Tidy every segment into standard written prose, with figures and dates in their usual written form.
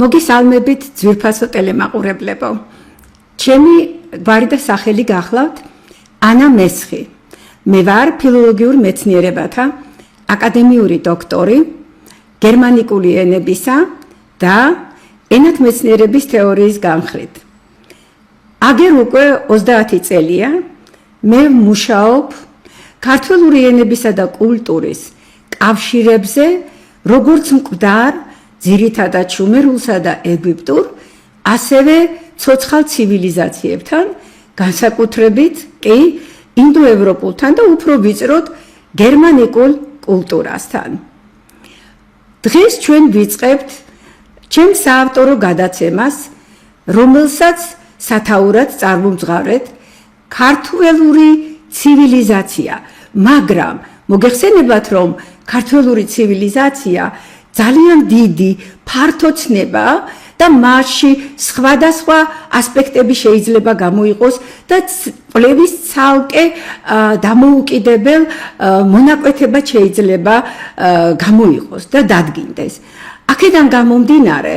მოგესალმებით ძვირფასო ტელემაყურებლებო. ჩემი გვარი და სახელი გახლავთ ანა მესხი. მე ვარ ფილოლოგიურ მეცნიერებათა აკადემიური დოქტორი, გერმანიკული ენებისა და ენათმეცნიერების თეორიის განხრით. აგერ უკვე 30 წელია მე მუშაობ ქართველური ენებისა და კულტურის კავშირებზე, როგორც მკვდარ ძირითადად შუმერულსა და ეგვიპტურ, ასევე ცოცხალ ცივილიზაციებთან, განსაკუთრებით კი ინდოევროპულთან და უფრო ვიწროდ გერმანიკულ კულტურასთან. დღეს ჩვენ ვიწყებთ ჩემს საავტორო გადაცემას, რომელსაც სათაურად წარმომძღავრეთ ქართველური ცივილიზაცია, მაგრამ მოგეხსენებათ, რომ ქართველური ცივილიზაცია ძალიან დიდი ფართოცნებაა და მასში სხვადასხვა ასპექტები შეიძლება გამოიყოს და კვლევის ცალკე დამოუკიდებელ მონაკვეთებად შეიძლება გამოიყოს და დადგინდეს. აქედან გამომდინარე,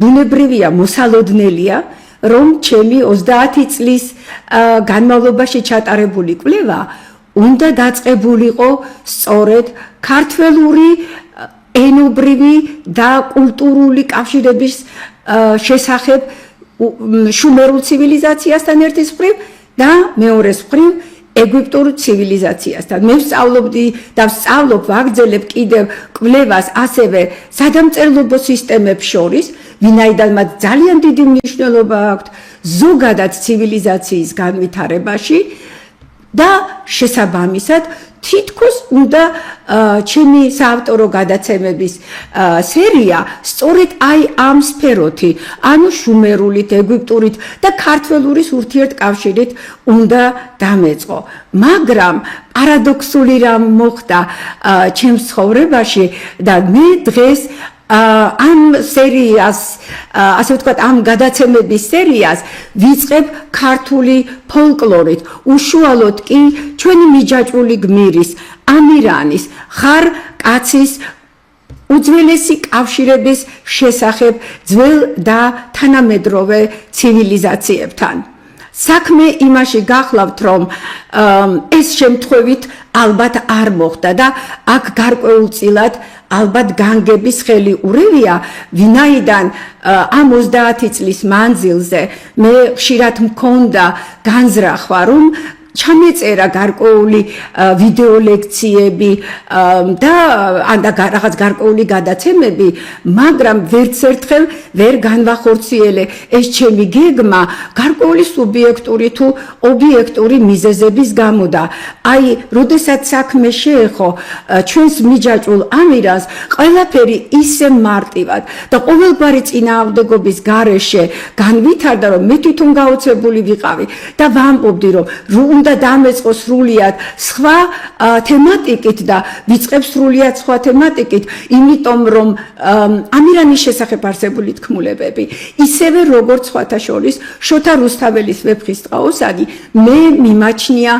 ბუნებრივია, მოსალოდნელია, რომ ჩემი 30 წლის განმავლობაში ჩატარებული კვლევა უნდა დაწყებულიყო სწორედ ქართველური ენობრივი და კულტურული კავშირების შესახებ შუმერულ ცივილიზაციასთან ერთის მხრივ და მეორეს მხრივ ეგვიპტურ ცივილიზაციასთან. მე ვსწავლობდი და ვსწავლობ, ვაგრძელებ კიდევ კვლევას ასევე სადამწერლობო სისტემებს შორის, ვინაიდან მათ ძალიან დიდი მნიშვნელობა აქვთ ზოგადად ცივილიზაციის განვითარებაში და შესაბამისად თითქოს უნდა ჩემი საავტორო გადაცემების სერია სწორედ აი ამ სფეროთი, ანუ შუმერულით, ეგვიპტურით და ქართველურის ურთიერთკავშირით უნდა დამეწყო. მაგრამ პარადოქსული რამ მოხდა ჩემს ცხოვრებაში და მე დღეს ამ სერიას, ასე ვთქვათ, ამ გადაცემების სერიას ვიწყებ ქართული ფოლკლორით, უშუალოდ კი ჩვენი მიჯაჭვული გმირის, ამირანის, ხარ კაცის უძველესი კავშირების შესახებ ძველ და თანამედროვე ცივილიზაციებთან. საქმე იმაში გახლავთ, რომ ეს შემთხვევით ალბათ არ მოხდა და აქ გარკვეულწილად ალბათ განგების ხელი ურევია, ვინაიდან ამ 30 წლის მანძილზე მე ხშირად მქონდა განზრახვა, რომ ჩამეწერა გარკვეული ვიდეო ლექციები და რაღაც გარკვეული გადაცემები, მაგრამ ვერც ერთხელ ვერ განვახორციელე ეს ჩემი გეგმა გარკვეული სუბიექტური თუ ობიექტური მიზეზების გამო და აი, როდესაც საქმე შეეხო ჩვენს მიჯაჭვულ ამირანს, ყველაფერი ისე მარტივად და ყოველგვარი წინააღმდეგობის გარეშე განვითარდა, რომ მე თვითონ გაოცებული ვიყავი და ვამბობდი, რომ უნდა დამეწყო სრულიად სხვა თემატიკით და ვიწყებ სრულიად სხვა თემატიკით, იმიტომ რომ ამირანის შესახებ არსებული თქმულებები, ისევე როგორც სხვათა შორის შოთა რუსთაველის ვეფხისტყაოსანი, მე მიმაჩნია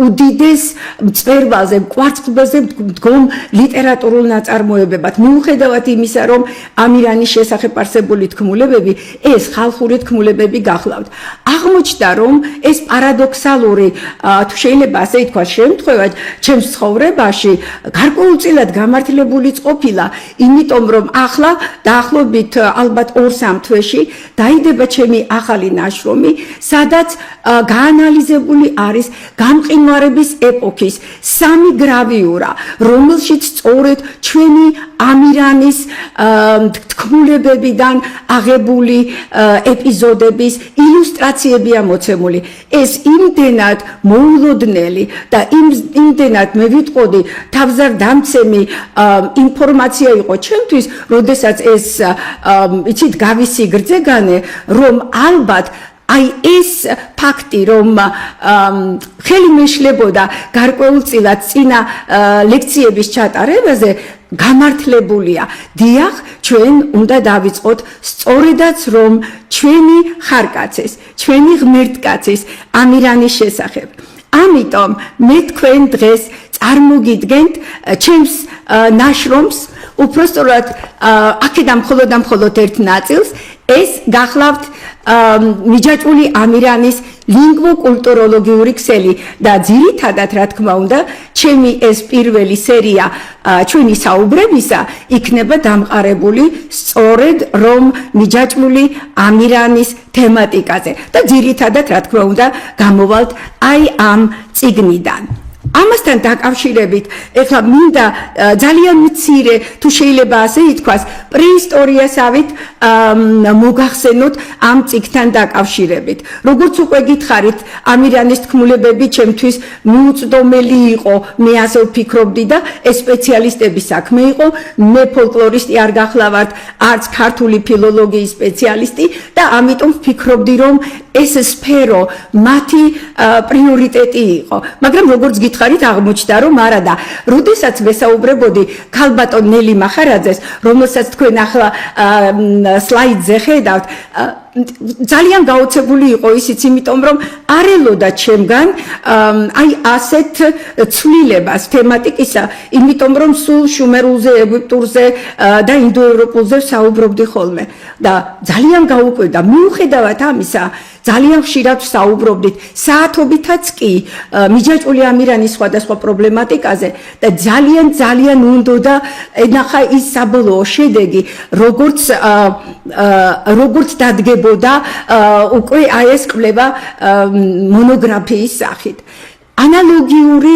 უდიდეს მწვერვალზე, კვარცხლბაზე მდგომ ლიტერატურულ ნაწარმოებებად. მიუხედავად იმისა, რომ ამირანის შესახებ არსებული თქმულებები, ეს ხალხური თქმულებები გახლავთ. აღმოჩნდა, რომ ეს პარადოქსალური თუ შეიძლება ასე ითქვას შემთხვევა ჩემს ცხოვრებაში გარკვეულწილად გამართლებულიც ყოფილა, იმიტომ რომ ახლა დაახლოებით ალბათ 2-3 თვეში დაიდება ჩემი ახალი ნაშრომი, სადაც გაანალიზებული არის გამყინვარების ეპოქის 3 გრავიურა, რომელშიც სწორედ ჩვენი ამირანის თქმულებებიდან აღებული ეპიზოდების ილუსტრაციებია მოცემული. ეს იმდენად მოულოდნელი და იმდენად მე ვიტყოდი თავზარდამცემი ინფორმაცია იყო ჩემთვის, როდესაც ეს იცით გავისი გრძეგანე, რომ ალბათ აი ეს ფაქტი, რომ ხელი მეშლებოდა გარკვეულწილად წინა ლექციების ჩატარებაზე, გამართლებულია. დიახ, ჩვენ უნდა დავიწყოთ სწორედაც, რომ ჩვენი ხარკაცის, ჩვენი ღმერთკაცის ამირანის შესახებ. ამიტომ მე თქვენ დღეს წარმოგიდგენთ ჩემს ნაშრომს უпростоრად აქედან მხოლოდ ერთ ნაწილს ეს გახლავთ მიჯაჭვული ამირანის ლინგვო-კულტუროლოგიური ქსელი და ძირითადად რა თქმა უნდა ჩემი ეს პირველი სერია ჩვენი საუბრებისა იქნება დამყარებული სწორედ რომ მიჯაჭვული ამირანის თემატიკაზე და ძირითადად რა თქმა უნდა გამოვალთ აი ამ წიგნიდან ამასთან დაკავშირებით ეხლა მინდა ძალიან მცირე თუ შეიძლება ასე ითქვას პრეისტორიასავით მოგახსენოთ ამ წიგნთან დაკავშირებით როგორც უკვე გითხარით ამირანის თქმულებები ჩემთვის მიუწვდომელი იყო მე ასე ვფიქრობდი და ეს სპეციალისტების საქმე იყო მე ფოლკლორისტი არ გახლავართ არც ქართული ფილოლოგიის სპეციალისტი და ამიტომ ვფიქრობდი რომ ეს სფერო მათი პრიორიტეტი იყო მაგრამ როგორც გითხარით აღმოჩნდა რომ არა და როდესაც ვესაუბრებოდი ქალბატონ ნელი მახარაძეს რომელსაც თქვენ ახლა სლაიდზე ხედავთ ძალიან გაოცებული იყო ისიც იმიტომ რომ არ ელოდა ჩემგან აი ასეთ ცვლილებას თემატიკისა იმიტომ რომ სულ შუმერულზე ეგვიპტურზე და ინდოევროპულზე საუბრობდი ხოლმე და ძალიან გაუკვირდა მიუხედავად ამისა ძალიან ხშირად საუბრობდით საათობითაც კი მიჯაჭვული ამირანის სხვადასხვა პრობლემატიკაზე და ძალიან უნდოდა ენახა ის საბოლოო შედეგი როგორც დადგებოდა უკვე აი ეს კვლევა მონოგრაფიის სახით ანალოგიური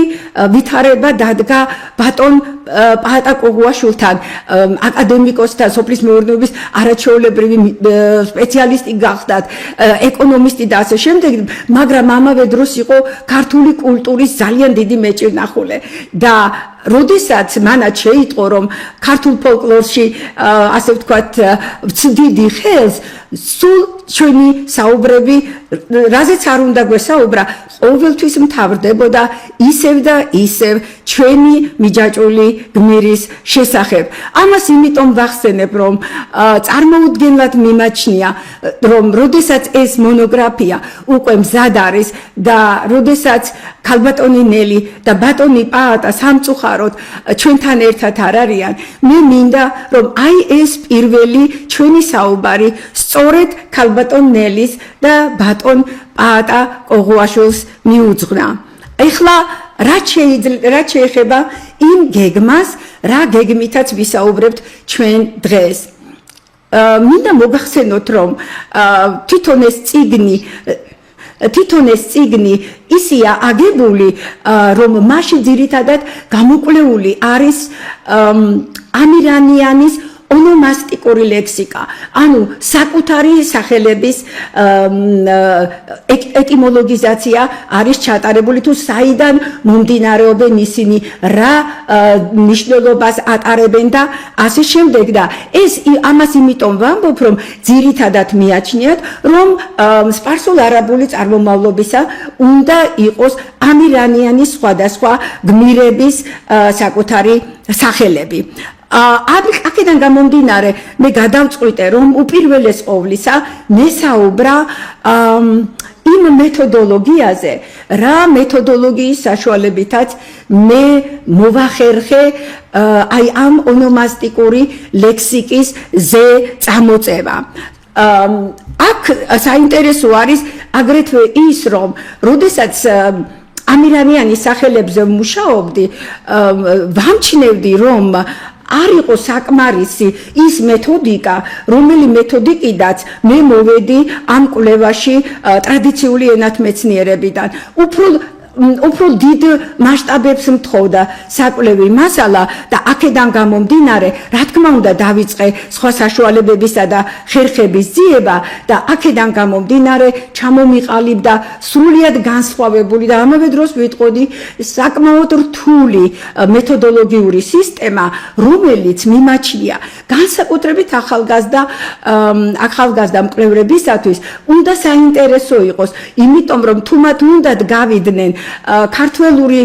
ვითარება დადგა ბატონ პაატა კოღუაშვილთან აკადემიკოსთან სოფლის მეურნეობის არაჩვეულებრივი სპეციალისტი გახდათ ეკონომისტი და ასე შემდეგ მაგრამ ამავე დროს იყო ქართული კულტურის ძალიან დიდი მეჭირნახულე და როდესაც მანაც შეიტყო რომ ქართულ ფოლკლორში ასე ვთქვათ ვცდიდი ხელს სულ ჩვენი საუბრები რაზეც არ უნდა გვესაუბრა ყოველთვის მთავრდებოდა ისევ და ისევ ჩვენი მიჯაჭვული გმირის შესახებ ამას იმიტომ ვახსენებ რომ წარმოუდგენლად მიმაჩნია რომ როდესაც ეს მონოგრაფია უკვე მზად არის და როდესაც ქალბატონი ნელი და ბატონი პაატა სამწუხაროდ ჩვენთან ერთად არ არიან მე მინდა რომ აი ეს პირველი ჩვენი საუბარი სწორედ ქალბატონ ნელის და ბატონ პაატა კოღუაშვილს მიუძღვნა ეხლა რაც შეეხება იმ გეგმას რა გეგმითაც ვისაუბრებთ ჩვენ დღეს მინდა მოგახსენოთ რომ თვითონ ეს წიგნი ისია აგებული რომ მასში ძირითადად გამოკვლეული არის ამირანიანის ონომასტიკური ლექსიკა ანუ საკუთარი სახელების ეტიმოლოგიზაცია არის ჩატარებული თუ საიდან მომდინარეობენ ისინი რა მნიშვნელობას ატარებენ და ასე შემდეგ და ეს ამას იმიტომ ვამბობ რომ ძირითადად მიაჩნიათ რომ სპარსულ-არაბული წარმომავლობისა უნდა იყოს ამირანიანის სხვადასხვა გმირების საკუთარი სახელები აქედან გამომდინარე მე გადავწყვიტე რომ უპირველეს ყოვლისა მესაუბრა იმ მეთოდოლოგიაზე რა მეთოდოლოგიის საშუალებითაც მე მოვახერხე აი ამ ონომასტიკური ლექსიკის ზე წამოწევა აქ საინტერესო არის აგრეთვე ის რომ როდესაც ამირანიანის სახელებზე ვმუშაობდი ვამჩნევდი რომ არ იყო საკმარისი ის მეთოდიკა, რომელი მეთოდიკიდაც მე მოვედი ამ კვლევაში ტრადიციული ენათმეცნიერებიდან. უფრო დიდ მასშტაბებს მთხოვდა საკვლევი მასალა და აქედან გამომდინარე, რა თქმა უნდა, დავიწყე სხვა საშუალებებისა და ხერხების ძიება და აქედან გამომდინარე ჩამომიყალიბდა სრულიად განსხვავებული და ამავე დროს ვიტყოდი საკმაოდ რთული მეთოდოლოგიური სისტემა, რომელიც მიმაჩნია განსაკუთრებით ახალგაზრდა მკვლევრებისათვის უნდა საინტერესო იყოს, იმიტომ რომ თუ მათ უნდათ გავიდნენ ქართველური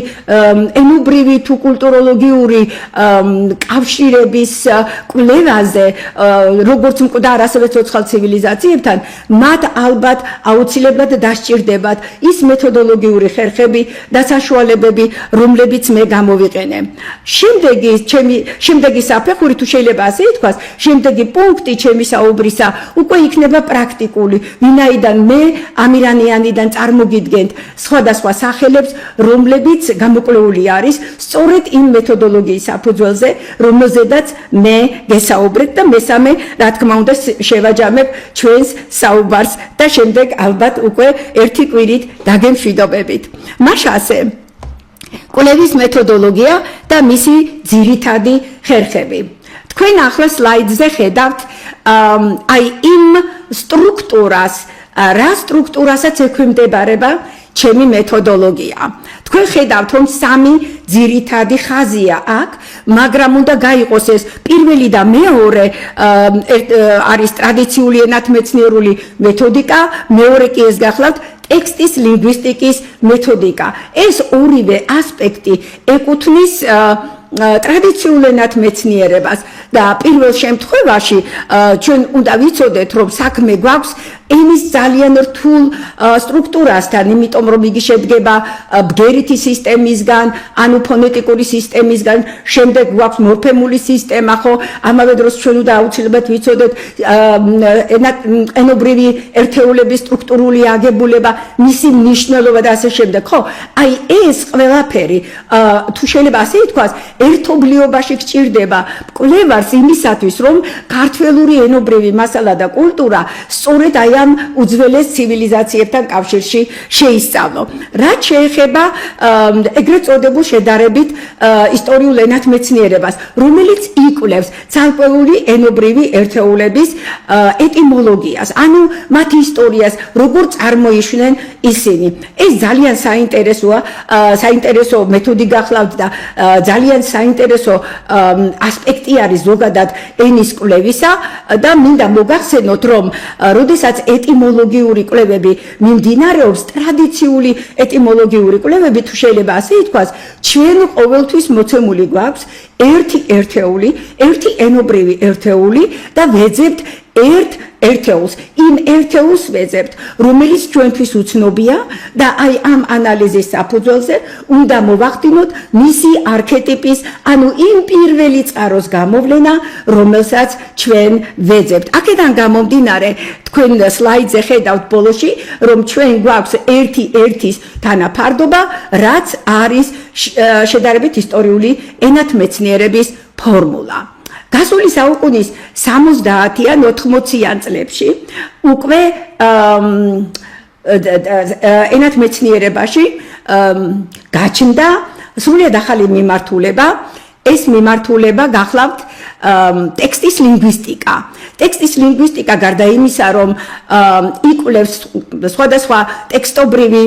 ენობრივი თუ კულტუროლოგიური კავშირების კვლევაზე, როგორც მკვდარ, ასევე ცოცხალ ცივილიზაციებთან, მათ ალბათ აუცილებლად დასჭირდებათ ის მეთოდოლოგიური ხერხები და საშუალებები, რომლებიც მე გამოვიყენე. შემდეგი საფეხური, თუ შეიძლება ასე ითქვას, შემდეგი პუნქტი ჩემი საუბრისა უკვე იქნება პრაქტიკული, ვინაიდან მე ამირანიანიდან წარმოგიდგენთ სხვადასხვა სახელებს, რომლებიც გამოკვლეული არის სწორედ იმ მეთოდოლოგიის საფუძველზე, რომელზედაც მე გესაუბრეთ და მესამე, რა თქმა უნდა, შევაჯამებ ჩვენს საუბარს და შემდეგ ალბათ უკვე ერთი კვირით დაგემშვიდობებით. მაშასე კვლევის მეთოდოლოგია და მისი ძირითადი ხერხები. თქვენ ახლა სლაიდზე ხედავთ აი იმ სტრუქტურას, რა სტრუქტურასაც ექვემდებარება ჩემი მეთოდოლოგია. თქვენ ხედავთ, რომ სამი ძირითადი ხაზია აქ, მაგრამ უნდა გაიყოს ეს პირველი და მეორე არის ტრადიციული ენათმეცნიერული მეთოდიკა, მეორე კი ეს გახლავთ ტექსტის ლინგვისტიკის მეთოდიკა. ეს ორივე ასპექტი ეკუთვნის ტრადიციულ ენათმეცნიერებას და პირველ შემთხვევაში ჩვენ უნდა ვიცოდეთ, რომ საქმე გვაქვს ენის ძალიან რთულ სტრუქტურასთან, იმიტომ რომ იგი შედგება ბგერითი სისტემისგან, ანუ ფონეტიკური სისტემისგან, შემდეგ გვაქვს მორფემული სისტემა, ხო? ამავე დროს ჩვენ უნდა აუცილებლად ვიცოდეთ ენობრივი ერთეულების სტრუქტურული აგებულება, მისი მნიშვნელობა და ასე შემდეგ, ხო? აი ეს ყველაფერი, თუ შეიძლება ასე ითქვას, ერთობლიობაში გჭირდება კვლევარს იმისათვის, რომ ქართველური ენობრივი მასალა და კულტურა სწორედ აი ამ უძველეს ცივილიზაციებთან კავშირში შეისწავლო. რაც შეეხება ეგრეთ წოდებულ შედარებით ისტორიულ ენათმეცნიერებას, რომელიც იკვლევს ცალკეული ენობრივი ერთეულების ეტიმოლოგიას, ანუ მათ ისტორიას, როგორ წარმოიშვნენ ისინი. ეს ძალიან საინტერესო მეთოდი გახლავთ და ძალიან საინტერესო ასპექტი არის ზოგადად ენის კვლევისა და მინდა მოგახსენოთ, რომ როდესაც ეტიმოლოგიური კვლევები მიმდინარეობს, ტრადიციული ეტიმოლოგიური კვლევები, თუ შეიძლება ასე ითქვას, ჩვენ ყოველთვის მოცემული გვაქვს ერთი ერთეული, ერთი ენობრივი ერთეული და ვეძებთ ერთ ერთეულს. იმ ერთეულს ვეძებთ, რომელიც ჩვენთვის უცნობია და აი ამ ანალიზის საფუძველზე უნდა მოვახდინოთ მისი არქეტიპის, ანუ იმ პირველი წყაროს გამოვლენა, რომელსაც ჩვენ ვეძებთ. აქედან გამომდინარე, თქვენ სლაიდზე ხედავთ ბოლოში, რომ ჩვენ გვაქვს ერთ-ერთის თანაფარდობა, რაც არის შედარებით ისტორიული ენათმეცნიერების ფორმულა. გასული საუკუნის 70-ან 80-იან წლებში უკვე ენათმეცნიერებაში გაჩნდა სრულიად ახალი მიმართულება. ეს მიმართულება გახლავთ ტექსტის ლინგვისტიკა. ტექსტის ლინგვისტიკა გარდა იმისა, რომ იკვლევს სხვადასხვა ტექსტობრივი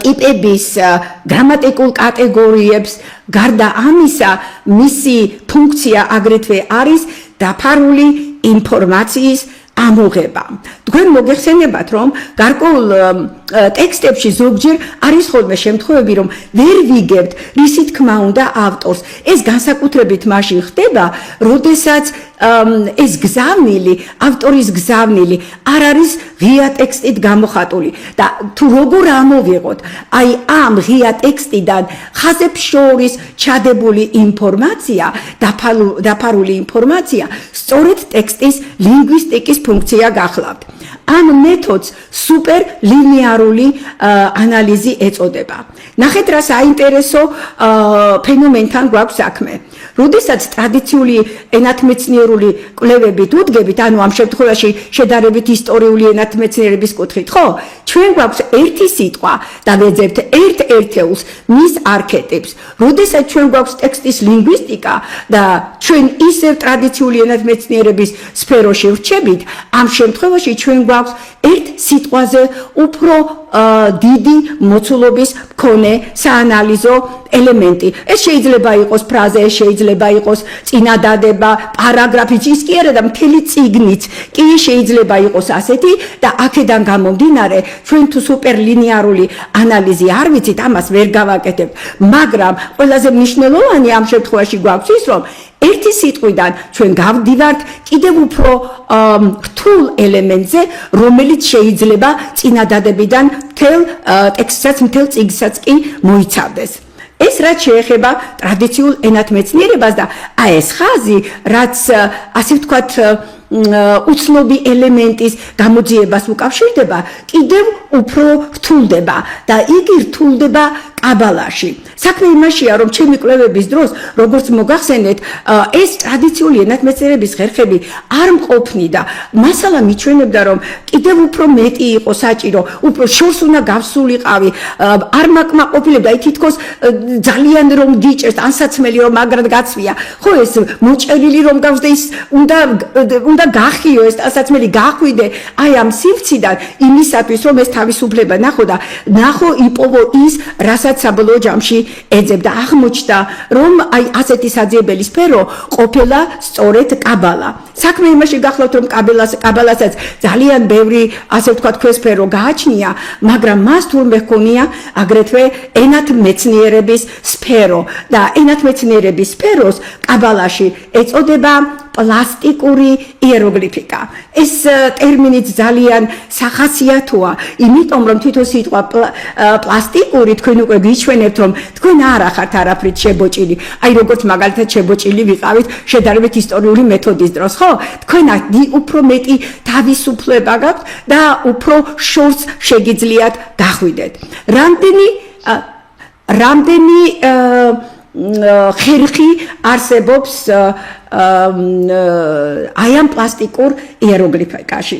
ტიპების გრამატიკულ კატეგორიებს, გარდა ამისა, მისი ფუნქცია აგრეთვე არის დაფარული ინფორმაციის ამოღება. თქვენ მოგეხსენებათ, რომ გარკვეულ ტექსტებში ზოგჯერ არის ხოლმე შემთხვევები, რომ ვერ ვიგებთ, რისი თქმა უნდა ავტორს. ეს განსაკუთრებით მაშინ ხდება, როდესაც ეს გზავნილი, ავტორის გზავნილი არ არის ღია ტექსტით გამოხატული და თუ როგორ ამოვიღოთ აი ამ ღია ტექსტიდან ხაზებს შორის ჩადებული ინფორმაცია, დაფარული ინფორმაცია, სწორედ ტექსტის ლინგვისტიკის ფუნქცია გახლავთ. ამ მეთოდს სუპერლინეარული ანალიზი ეწოდება. ნახეთ, რა საინტერესო ფენომენთან გვაქვს საქმე. როდესაც ტრადიციული ენათმეცნიერული კვლევებით უდგებით, ანუ ამ შემთხვევაში შედარებით ისტორიული ენათმეცნიერების კუთხით, ხო? ჩვენ გვაქვს ერთი სიტყვა და ვეძებთ ერთ-ერთეულს, მის არქეტიპს. როდესაც ჩვენ გვაქვს ტექსტის ლინგვისტიკა და ჩვენ ისევ ტრადიციული ენათმეცნიერების სფეროში ვრჩებით, ამ შემთხვევაში ჩვენ გვაქვს ერთ სიტყვაზე უფრო დიდი მოცულობის მქონე საანალიზო ელემენტი. ეს შეიძლება იყოს ფრაზე, შეიძლება იყოს წინადადება, პარაგრაფი, ის კი არა და მთელი წიგნიც კი შეიძლება იყოს ასეთი და აქედან გამომდინარე ჩვენ თუ სუპერლინეარული ანალიზი არ ვიცით, ამას ვერ გავაკეთებთ, მაგრამ ყველაზე მნიშვნელოვანი ამ შემთხვევაში გვაქვს ის, რომ ერთი სიტყვიდან ჩვენ გავდივართ კიდევ უფრო რთულ ელემენტზე, რომელიც შეიძლება წინადადებიდან მთელ ტექსტსაც, მთელ წიგნსაც კი მოიცავდეს. ეს რაც შეეხება ტრადიციულ ენათმეცნიერებას და ეს ხაზი, რაც ასე ვთქვათ უცნობი ელემენტის გამოძიებას უკავშირდება, კიდევ უფრო რთულდება და იგი რთულდება კაბალაში. საქმე იმაშია, რომ ჩემი კვლევების დროს, როგორც მოგახსენეთ, ეს ტრადიციული ენათმეცნიერების ხერხები არ მყოფნიდა. მასალა მიჩვენებდა, რომ კიდევ უფრო მეტი იყო საჭირო, უფრო შორს უნდა გავსულიყავი, არ მაკმაყოფილებდა, აი თითქოს ძალიან რომ გიჭერს, ანსაცმელი რომ მაგრად გაცვია. ხო ეს მოჭერილი რომ გავსდე ის უნდა გახიო ეს ასაცმელი გახვიდე აი ამ სივრციდან იმისათვის რომ ეს თავისუფლება ნახო და ნახო იპოვო ის რასაც საბოლოო ჯამში ეძებდა აღმოჩნდა რომ აი ასეთი საძიებელი სფერო ყოფილა სწორედ კაბალა საქმე იმაში გახლავთ რომ კაბალასაც ძალიან ბევრი ასე ვთქვათ ქვესფერო გააჩნია მაგრამ მას თურმე ჰქონია აგრეთვე ენათმეცნიერების სფერო და ენათმეცნიერების სფეროს კაბალაში ეწოდება პლასტიკური იეროგლიფიკა. ეს ტერმინიც ძალიან სახასიათოა, იმიტომ რომ თვითონ სიტყვა პლასტიკური თქვენ უკვე გიჩვენებთ რომ თქვენ არ ახართ არაფრით შებოჭილი. აი როგორც მაგალითად შებოჭილი ვიყავით შედარებით ისტორიული მეთოდის დროს, ხო? თქვენად უფრო მეტი თავისუფლება გაქვთ და უფრო შორს შეგიძლიათ გახვიდეთ. რამდენი ხერხი არსებობს აი ამ პლასტიკურ იეროგლიფიკაში.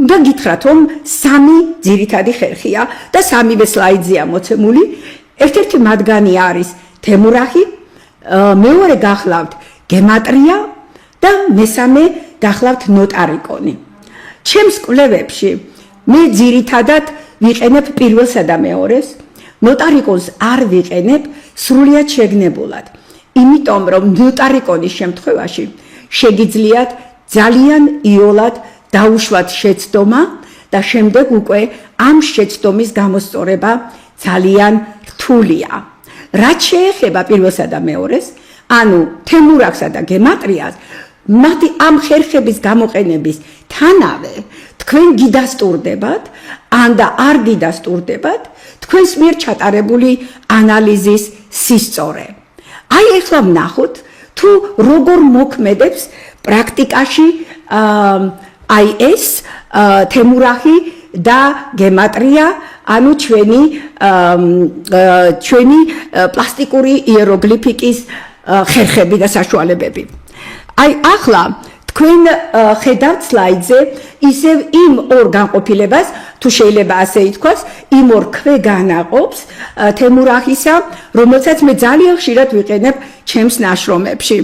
და გითხრათ რომ სამი ძირითადი ხერხია და სამივე სლაიდზეა მოცემული. ერთ-ერთი მათგანი არის თემურახი, მეორე გახლავთ გემატრია და მესამე გახლავთ ნოტარიკონი. ჩემს კვლევებში მე ძირითადად ვიყენებ პირველსა და მეორეს, ნოტარიკონს არ ვიყენებ სრულიად შეგნებულად. იმიტომ რომ ნოტარიკონის შემთხვევაში შეგიძლიათ ძალიან იოლად დაუშვათ შეცდომა და შემდეგ უკვე ამ შეცდომის გამოსწორება ძალიან რთულია. რაც შეეხება პირველსა და მეორეს, ანუ თემურახსა და გემატრიას, მათი ამ ხერხების გამოყენების თანავე თქვენ გიდასტურდებათ, ან და არ გიდასტურდებათ თქვენს მიერ ჩატარებული ანალიზის სისწორე. აი ახლა ვნახოთ თუ როგორ მოქმედებს პრაქტიკაში აი ეს თემურახი და გემატრია, ანუ ჩვენი პლასტიკური იეროგლიფიკის ხერხები და საშუალებები. აი ახლა თქვენ ხედავთ სლაიდზე ისევ იმ ორ განყოფილებას, თუ შეიძლება ასე ითქვას, იმ ორ ქვეგანაყოფს თემურახისა, რომელსაც მე ძალიან ხშირად ვიყენებ ჩემს ნაშრომებში.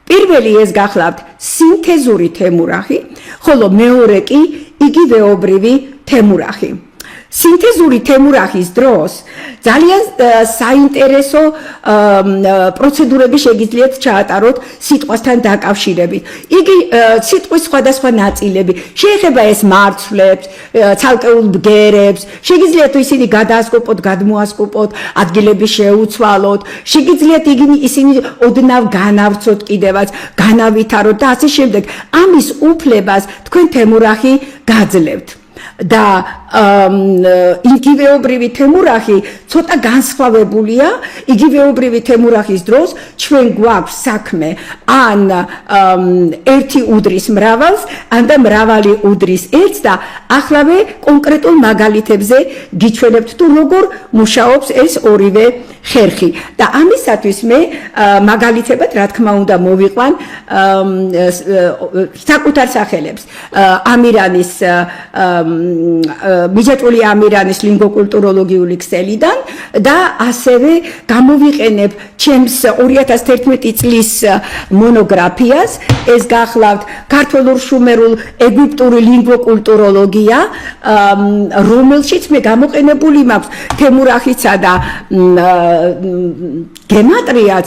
პირველი ეს გახლავთ სინთეზური თემურახი, ხოლო მეორე კი იგივეობრივი თემურახი. სინთეზური თემურახის დროს ძალიან საინტერესო პროცედურები შეგიძლიათ ჩაატაროთ სიტყვასთან დაკავშირებით. იგი სიტყვის სხვადასხვა ნაწილები, შეეხება ეს მარცვლებს, ცალკეულ ბგერებს, შეგიძლიათ ისინი გადაასკოპოთ, გადმოასკოპოთ, ადგილები შეუცვალოთ, შეგიძლიათ ისინი ოდნავ განავრცოთ კიდევაც, განავითაროთ და ასე შემდეგ. ამის უფლებას თქვენ თემურახი გაძლევთ. და იგივეობრივი თემურახი ცოტა განსხვავებულია. იგივეობრივი თემურახის დროს ჩვენ გვაქვს საქმე ან ერთი უდრის მრავალს, ან და მრავალი უდრის ერთს დაახლავე კონკრეტულ მაგალითებზე გიჩვენებთ თუ როგორ მუშაობს ეს ორივე ხერხი. და ამისათვის მე მაგალითებად რა თქმა უნდა მოვიყვან საკუთარ სახელებს ამირანის მიჯაჭვული ამირანის ლინგვოკულტუროლოგიური ქსელიდან და ასევე გამოვიყენებ ჩემს 2011 წლის მონოგრაფიას, ეს გახლავთ ქართულ შუმერულ ეგვიპტური ლინგვოკულტუროლოგია, რომელშიც მე გამოყენებული მაქვს თემურახიცა და გემატრიაც,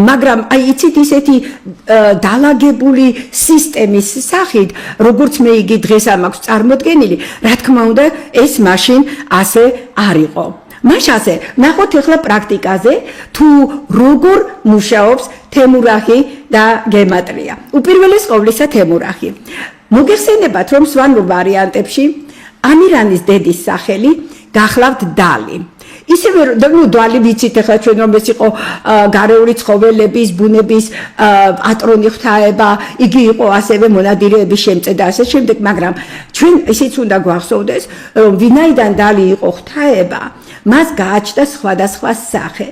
მაგრამ აი იცით ისეთი დალაგებული სისტემის სახით, როგორც მე იგი დღეს ამაქვს წარმოდგენილი, რა თქმა უნდა, ეს მაშინ ასე არ იყო. მას ასე, ნახოთ ახლა პრაქტიკაზე, თუ როგორ მუშაობს თემურახი და გემატრია. უპირველეს ყოვლისა თემურახი. მოგეხსენებათ, რომ სვანურ ვარიანტებში ამირანის დედის სახელი გახლავთ დალი. ისევე დვალი ვიცით ახლა ჩვენ რომ ეს იყო გარეული ცხოველების, ბუნების პატრონი ღვთაება, იგი იყო ასევე მონადირეების შემწე და ასე შემდეგ, მაგრამ ჩვენ ისიც უნდა გვახსოვდეს, რომ ვინაიდან დალი იყო ღვთაება, მას გააჩნდა სხვადასხვა სახე,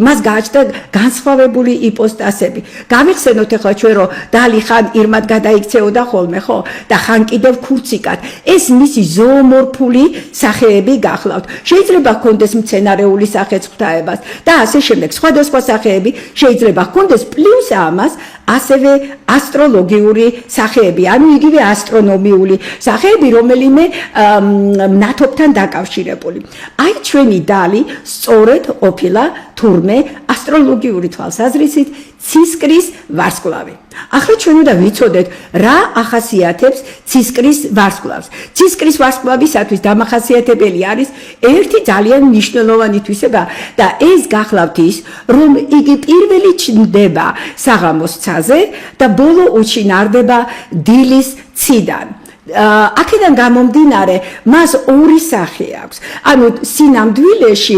მას გააჩნდა განსხვავებული იპოსტასები. გავიხსენოთ ახლა ჩვენ რომ დალი ხან ირმად გადაიქცეოდა ხოლმე, ხო? და ხან კიდევ ქურციკად. ეს მისი ზოომორფული სახეები გახლავთ. შეიძლება ჰქონდეს მცენარეული სახეც ღვთაებას და ასე შემდეგ. სხვადასხვა სახეები შეიძლება ჰქონდეს პლუს ამას ასევე ასტროლოგიური სახეები, ანუ იგივე ასტრონომიული სახეები, რომელიმე ნათობთან დაკავშირებული. აი ჩვენი დალი სწორედ ყოფილა თურმე ასტროლოგიური თვალსაზრისით ცისკრის ვარსკვლავი. ახლა ჩვენ უნდა ვიცოდეთ, რა ახასიათებს ცისკრის ვარსკვლავს. ცისკრის ვარსკვლავისათვის დამახასიათებელი არის ერთი ძალიან მნიშვნელოვანი თვისება და ეს გახლავთ ის, რომ იგი პირველი ჩნდება საღამოს ცაზე და ბოლო უჩინარდება დილის ციდან. აქედან გამომდინარე, მას ორი სახე აქვს. ანუ სინამდვილეში,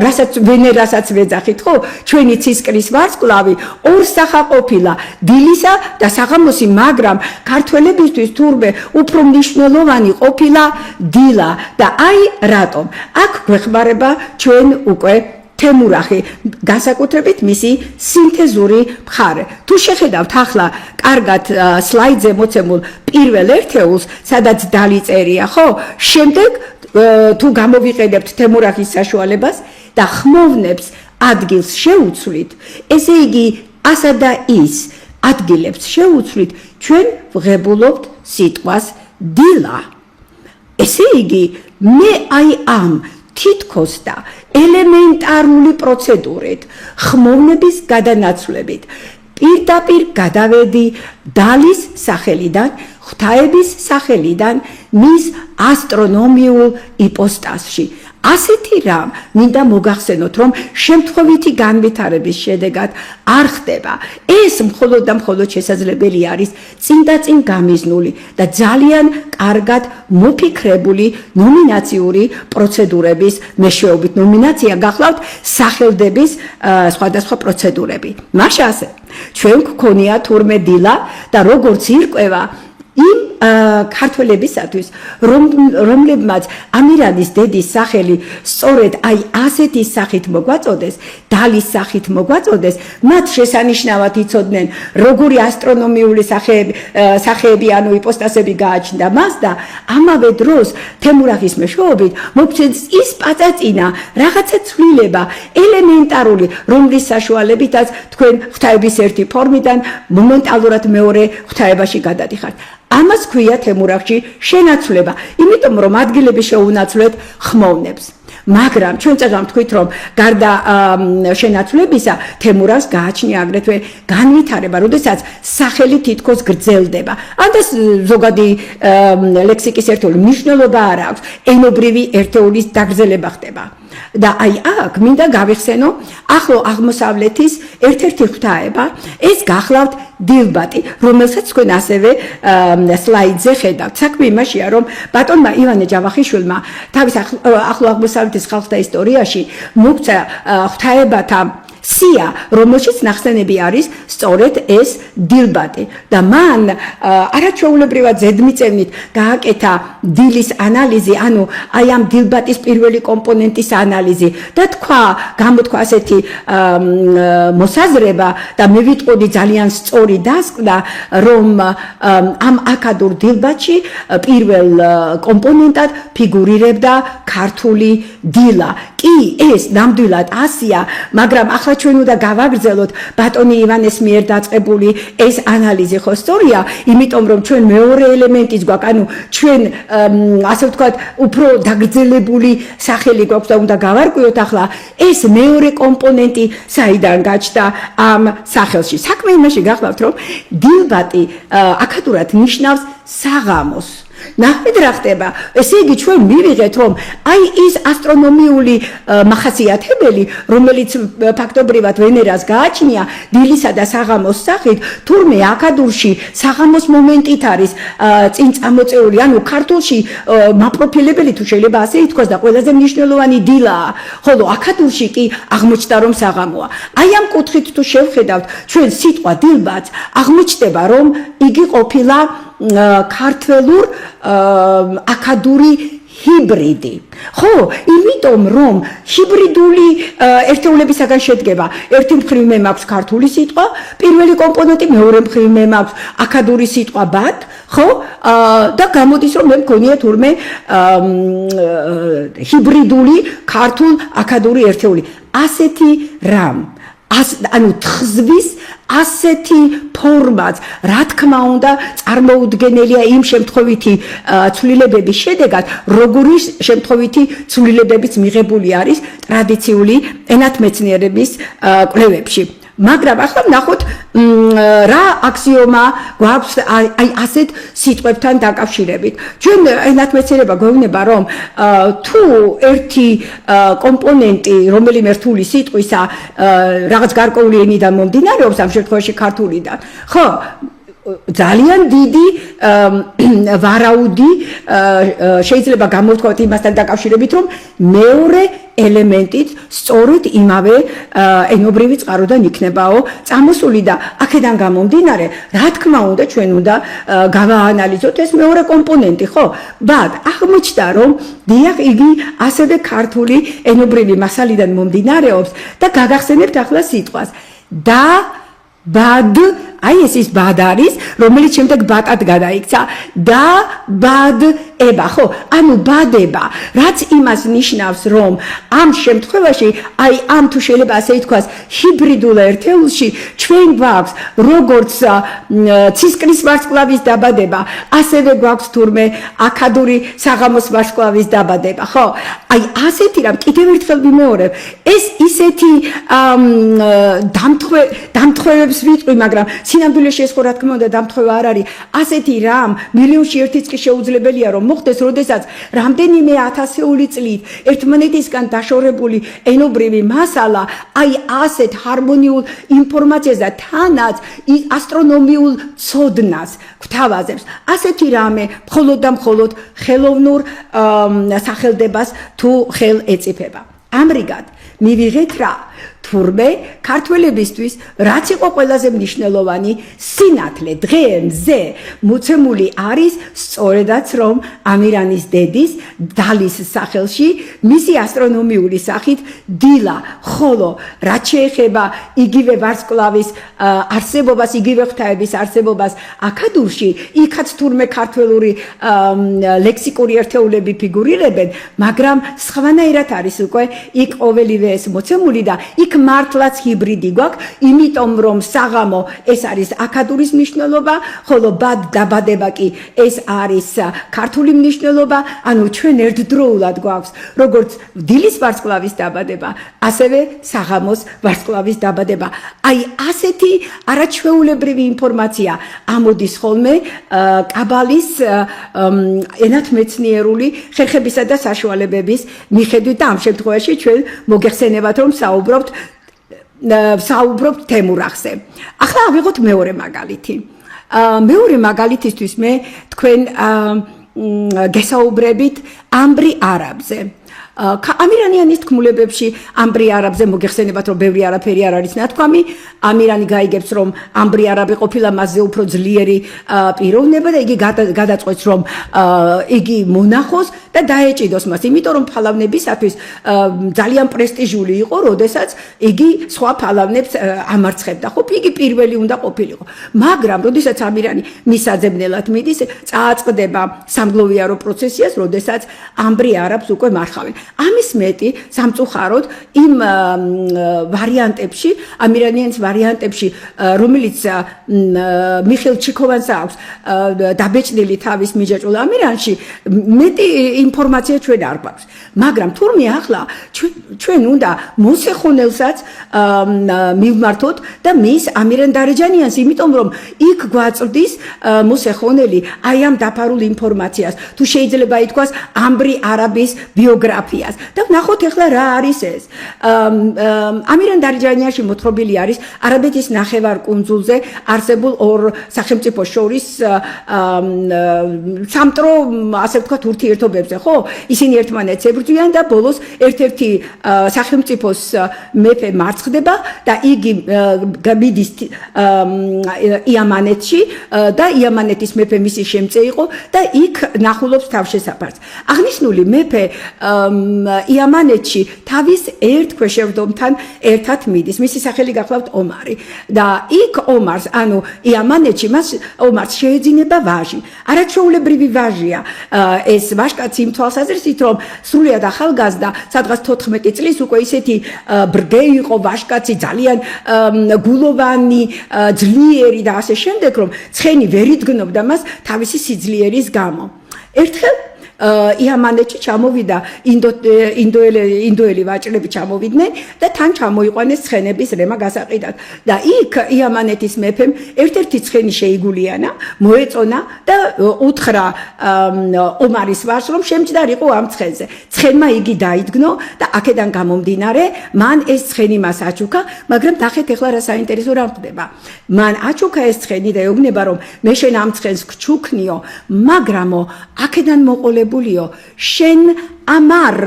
რასაც ვენერასაც ვეძახით, ხო, ჩვენი ცისკრის ვარსკვლავი ორ სახა ყოფილა, დილისა და საღამოსი, მაგრამ ქართველებისთვის თურმე უფრო მნიშვნელოვანი ყოფილა დილა და აი რატომ? აქ გვეხმარება ჩვენ უკვე თემურახი, განსაკუთრებით მისი სინთეზური მხარე. თუ შეხედავთ ახლა კარგად სლაიდზე მოცემულ პირველ ერთეულს, სადაც დალიწერია, ხო? შემდეგ თუ გამოვიყენებთ თემურახის საშუალებას და ხმოვნებს ადგილს შეუცვლით, ესე იგი ასა და ის ადგილებს შეუცვლით, ჩვენ ვღებულობთ სიტყვას დილა. ესე იგი მე აი ამ თითქოს და ელემენტარული პროცედურით, ხმოვნების გადანაცვლებით, პირდაპირ გადავედი დალის სახელიდან, ღვთაების სახელიდან მის ასტრონომიულ იპოსტასში. ასეთი რამ მინდა მოგახსენოთ, რომ შემთხვევითი განვითარების შედეგად არ ხდება. ეს მხოლოდ და მხოლოდ შესაძლებელი არის წინ გამიზნული და ძალიან კარგად მოფიქრებული ნომინაციური პროცედურების მეშვეობით. ნომინაცია გახლავთ სახელდების სხვადასხვა პროცედურები. მაშინ ასე, ჩვენ გქონია თურმე დილა და როგორც ირკვევა იმ ქართველებისათვის, რომლებმაც ამირანის დედის სახელი სწორედ აი ასეთი სახით მოგვაწოდეს, დალის სახით მოგვაწოდეს, მათ შესანიშნავად იცოდნენ, როგორი ასტრონომიული სახეები, ანუ იპოსტასები გააჩნდა მას და ამავე დროს თემურახის მეშვეობით მოგცემს ის პაწაწინა, რაღაცა ცვლილება, ელემენტარული, რომლის საშუალებითაც თქვენ ღვთაების ერთი ფორმიდან მომენტალურად მეორე ღვთაებაში გადადიხართ. ამას ქვია თემურახში შენაცვლება, იმიტომ რომ ადგილები შეუნაცვლეთ ხმოვნებს. მაგრამ ჩვენ წეგან ვთქვით, რომ გარდა შენაცვლებისა, თემურახს გააჩნია აგრეთვე განვითარება, როდესაც სახელი თითქოს გრძელდება. ანდა ზოგადი ლექსიკის ერთეული მნიშვნელობა არ აქვს, ენობრივი ერთეულის დაგრძელება ხდება. და აი აქ მინდა გავიხსენო ახლო აღმოსავლეთის ერთ-ერთი ღვთაება, ეს გახლავთ დილბატი, რომელსაც თქვენ ასევე სლაიდზე ხედავთ. საქმე იმაშია, რომ ბატონმა ივანე ჯავახიშვილმა თავის ახლო აღმოსავლეთის ხალხთა ისტორიაში მოგცა ღვთაებათა სია, რომელშიც ნახსენები არის სწორედ ეს დილბატი და მან არაჩვეულებრივად ზედმიწევნით გააკეთა დილის ანალიზი, ანუ აი ამ დილბატის პირველი კომპონენტის ანალიზი და გამოთქვა ასეთი მოსაზრება და მე ვიტყოდი ძალიან სწორი დასკვნა, რომ ამ აქადურ დილბატში პირველ კომპონენტად ფიგურირებდა ქართული დილა. კი, ეს ნამდვილად ასია, მაგრამ ახლა ჩვენ უნდა გავაგრძელოთ ბატონი ივანეს მიერ დაწყებული ეს ანალიზი ხო სწორია, იმიტომ რომ ჩვენ მეორე ელემენტიც გვაქვს, ანუ ჩვენ ასე ვთქვათ, უფრო დაგრძელებული სახელი გვაქვს და უნდა გავარკვიოთ ახლა ეს მეორე კომპონენტი საიდან გაჩნდა ამ სახელში. საქმე იმაში გახლავთ, რომ დილბატი აქადურად ნიშნავს საღამოს. ნახეთ რა ხდება. ესე იგი ჩვენ მივიღეთ რომ აი ის ასტრონომიული მახასიათებელი, რომელიც ფაქტობრივად ვენერას გააჩნია დილისა და საღამოს სახით, თურმე აქადურში საღამოს მომენტით არის წინ წამოწეული, ანუ ქართულში მაპროფილებელი თუ შეიძლება ასე ითქვას და ყველაზე მნიშვნელოვანი დილაა, ხოლო აქადურში კი აღმოჩნდა რომ საღამოა. აი ამ კუთხით თუ შევხედავთ, ჩვენ სიტყვა დილბაც აღმოჩნდება რომ იგი ყოფილა ქართველურ აქადური ჰიბრიდი. ხო, იმიტომ რომ ჰიბრიდული ერთეულებისაგან შედგება. ერთი მხრივ მე მაქვს ქართული სიტყვა, პირველი კომპონენტი, მეორე მხრივ მე მაქვს აქადური სიტყვა ბად, ხო? და გამოდის რომ მე მქონია თურმე ჰიბრიდული ქართულ აქადური ერთეული. ასეთი რამ ანუ თხზვის ასეთი ფორმაც, რა თქმა უნდა, წარმოუდგენელია იმ შემთხვევითი ცვლილებების შედეგად, როგორი შემთხვევითი ცვლილებებიც მიღებული არის ტრადიციული ენათმეცნიერების კვლევებში. მაგრამ ახლა ვნახოთ რა აქსიომა გვაქვს აი ასეთ სიტყვებთან დაკავშირებით. ჩვენ ენათმეცნიერება გვევნება რომ თუ ერთი კომპონენტი, რომელიმე რთული სიტყვისა რაღაც გარკვეული ენიდან მომდინარეობს, ამ შემთხვევაში ქართულიდან, ხო, ძალიან დიდი ვარაუდი შეიძლება გამოვთქვათ იმასთან დაკავშირებით, რომ მეორე ელემენტით სწორედ იმავე ენობრივი წყაროდან იქნებაო წამოსული და აქედან გამომდინარე, რა თქმა უნდა, ჩვენ უნდა გავაანალიზოთ ეს მეორე კომპონენტი, ხო? ბად აღმოჩნდა, რომ დიახ, იგი ასევე ქართული ენობრივი მასალიდან მომდინარეობს და გაგახსენებთ ახლა სიტყვას და ბად, აი ეს ის ბად არის, რომელიც შემდეგ ბატად გადაიქცა და ბად ება, ხო? ანუ ბადება, რაც იმას ნიშნავს, რომ ამ შემთხვევაში, აი ამ თუ შეიძლება ასე ითქვას, ჰიბრიდულ ერთეულში ჩვენ გვაქვს როგორც ცისკრის ვარსკვლავის დაბადება, ასევე გვაქვს თურმე აქადური საღამოს ვარსკვლავის დაბადება, ხო? აი ასეთი რამ კიდევ ერთხელ ვიმეორებ, ეს ისეთი დამთხვევებს ვიტყვი, მაგრამ სინამდვილეში ეს ხო რა თქმა უნდა დამთხვევა არ არის. ასეთი რამ მილიონში ერთიც კი შეუძლებელია რომ მოხდეს, როდესაც რამდენიმე ათასეული წლით ერთმანეთისგან დაშორებული ენობრივი მასალა აი ასეთ ჰარმონიულ ინფორმაციას და თანაც ასტრონომიულ ცოდნას გვთავაზებს. ასეთი რამე მხოლოდ და მხოლოდ ხელოვნურ სახელდებას თუ ხელ ეწიფება. ამრიგად მივიღეთ რა თურმე ქართველებისთვის რაც იყო ყველაზე მნიშვნელოვანი სინათლე დღემზე მოცემული არის სწორედაც რომ ამირანის დედის დალის სახელში მისი ასტრონომიული სახით დილა, ხოლო რაც შეეხება იგივე ვარსკვლავის არსებობას, იგივე ღვთაების არსებობას აქადურში, იქაც თურმე ქართველური ლექსიკური ერთეულები ფიგურირებენ, მაგრამ სხვანაირად არის უკვე იქ ყოველივე ეს მოცემული და იქ მართლაც ჰიბრიდი გვაქვს, იმიტომ რომ საღამო ეს არის აქადურის მნიშვნელობა, ხოლო ბად დაბადება კი ეს არის ქართული მნიშვნელობა, ანუ ჩვენ ერთდროულად გვაქვს როგორც დილის ვარსკვლავის დაბადება, ასევე საღამოს ვარსკვლავის დაბადება. აი ასეთი არაჩვეულებრივი ინფორმაცია ამოდის ხოლმე კაბალის ენათმეცნიერული ხერხებისა და საშუალებების მიხედვით და ამ შემთხვევაში ჩვენ მოგეხსენებათ რომ საუბრობთ თემურახზე. ახლა ავიღოთ მეორე მაგალითი. მეორე მაგალითისთვის მე თქვენ გესაუბრებით ამბრი არაბზე. ამირანიანის თქმულებებში ამბრი არაბზე მოგეხსენებათ რომ ბევრი არაფერი არ არის ნათქვამი ამირანი გაიგებს რომ ამბრი არაბი ყოფილა მასზე უფრო ძლიერი პიროვნება და იგი გადაწყვეტს რომ იგი მონახოს და დაეჭიდოს მას იმიტომ რომ ფალავნებისათვის ძალიან პრესტიჟული იყო როდესაც იგი სხვა ფალავნებს ამარცხებდა ხო იგი პირველი უნდა ყოფილიყო მაგრამ როდესაც ამირანი მისაძებნელად მიდის წააწყდება სამგლოვიარო პროცესიას როდესაც ამბრი არაბს უკვე მარხავენ ამის მეტი სამწუხაროდ იმ ვარიანტებში ამირანიანის ვარიანტებში რომელიც მიხეილ ჩიქოვანს აქვს დაბეჭდილი თავის მიჯაჭვულ ამირანში მეტი ინფორმაცია ჩვენ არ გვაქვს მაგრამ თურმე ახლა ჩვენ უნდა მოსეხონელსაც მივმართოთ და მის ამირან დარეჯანიანს იმიტომ რომ იქ გვაწვდის მოსეხონელი აი ამ დაფარულ ინფორმაციას თუ შეიძლება ითქვას ამბრი არაბის ბიოგრაფიას და ნახოთ ახლა რა არის ეს ამირან დარეჯანიანში მოთხრობილი არის არაბეთის ნახევარკუნძულზე არსებულ ორ სახელმწიფოს შორის სამტრო ასე ვთქვათ ურთიერთობებზე ხო ისინი ერთმანეთს ებრძვიან და ბოლოს ერთ-ერთი სახელმწიფოს მეფე მარცხდება და იგი მიდის იამანეთში და იამანეთის მეფე მისი შემწე იყო და იქ ნახულობს თავშესაფარს აღნიშნული მეფე იამანეთში თავის ერთ ქვეშევრდომთან ერთად მიდის მისი სახელი გახლავთ ომარი და იქ ომარს ანუ იამანეთში მას ომარს შეეძინება ვაჟი არაჩვეულებრივი ვაჟია ეს ვაჟკაცი იმ თვალსაზრისით რომ სრულიად ახალგაზრდა სადღაც 14 წლის უკვე ისეთი ბრგე იყო ვაჟკაცი ძალიან გულოვანი ძლიერი და ასე შემდეგ რომ ცხენი ვერ იდგნობდა მას თავისი სიძლიერის გამო ერთხელ იამანეთში ჩამოვიდა ინდოელი ვაჭრები ჩამოვიდნენ და თან ჩამოიყვანეს ცხენების რემა გასაყიდად და იქ იამანეთის მეფემ ერთ-ერთი ცხენი შეიგულიანა მოეწონა და უთხრა ომარის ვაჟს რომ შემჯდარიყო ამ ცხენზე ცხენმა იგი დაიდგნო და აქედან გამომდინარე მან ეს ცხენი მას აჩუქა მაგრამ ნახეთ ახლა რა საინტერესო რამ ხდება მან აჩუქა ეს ცხენი და ეუბნება რომ მე შენ ამ ცხენს გჩუქნიო მაგრამო აქედან მოყოლებული შენ ამარ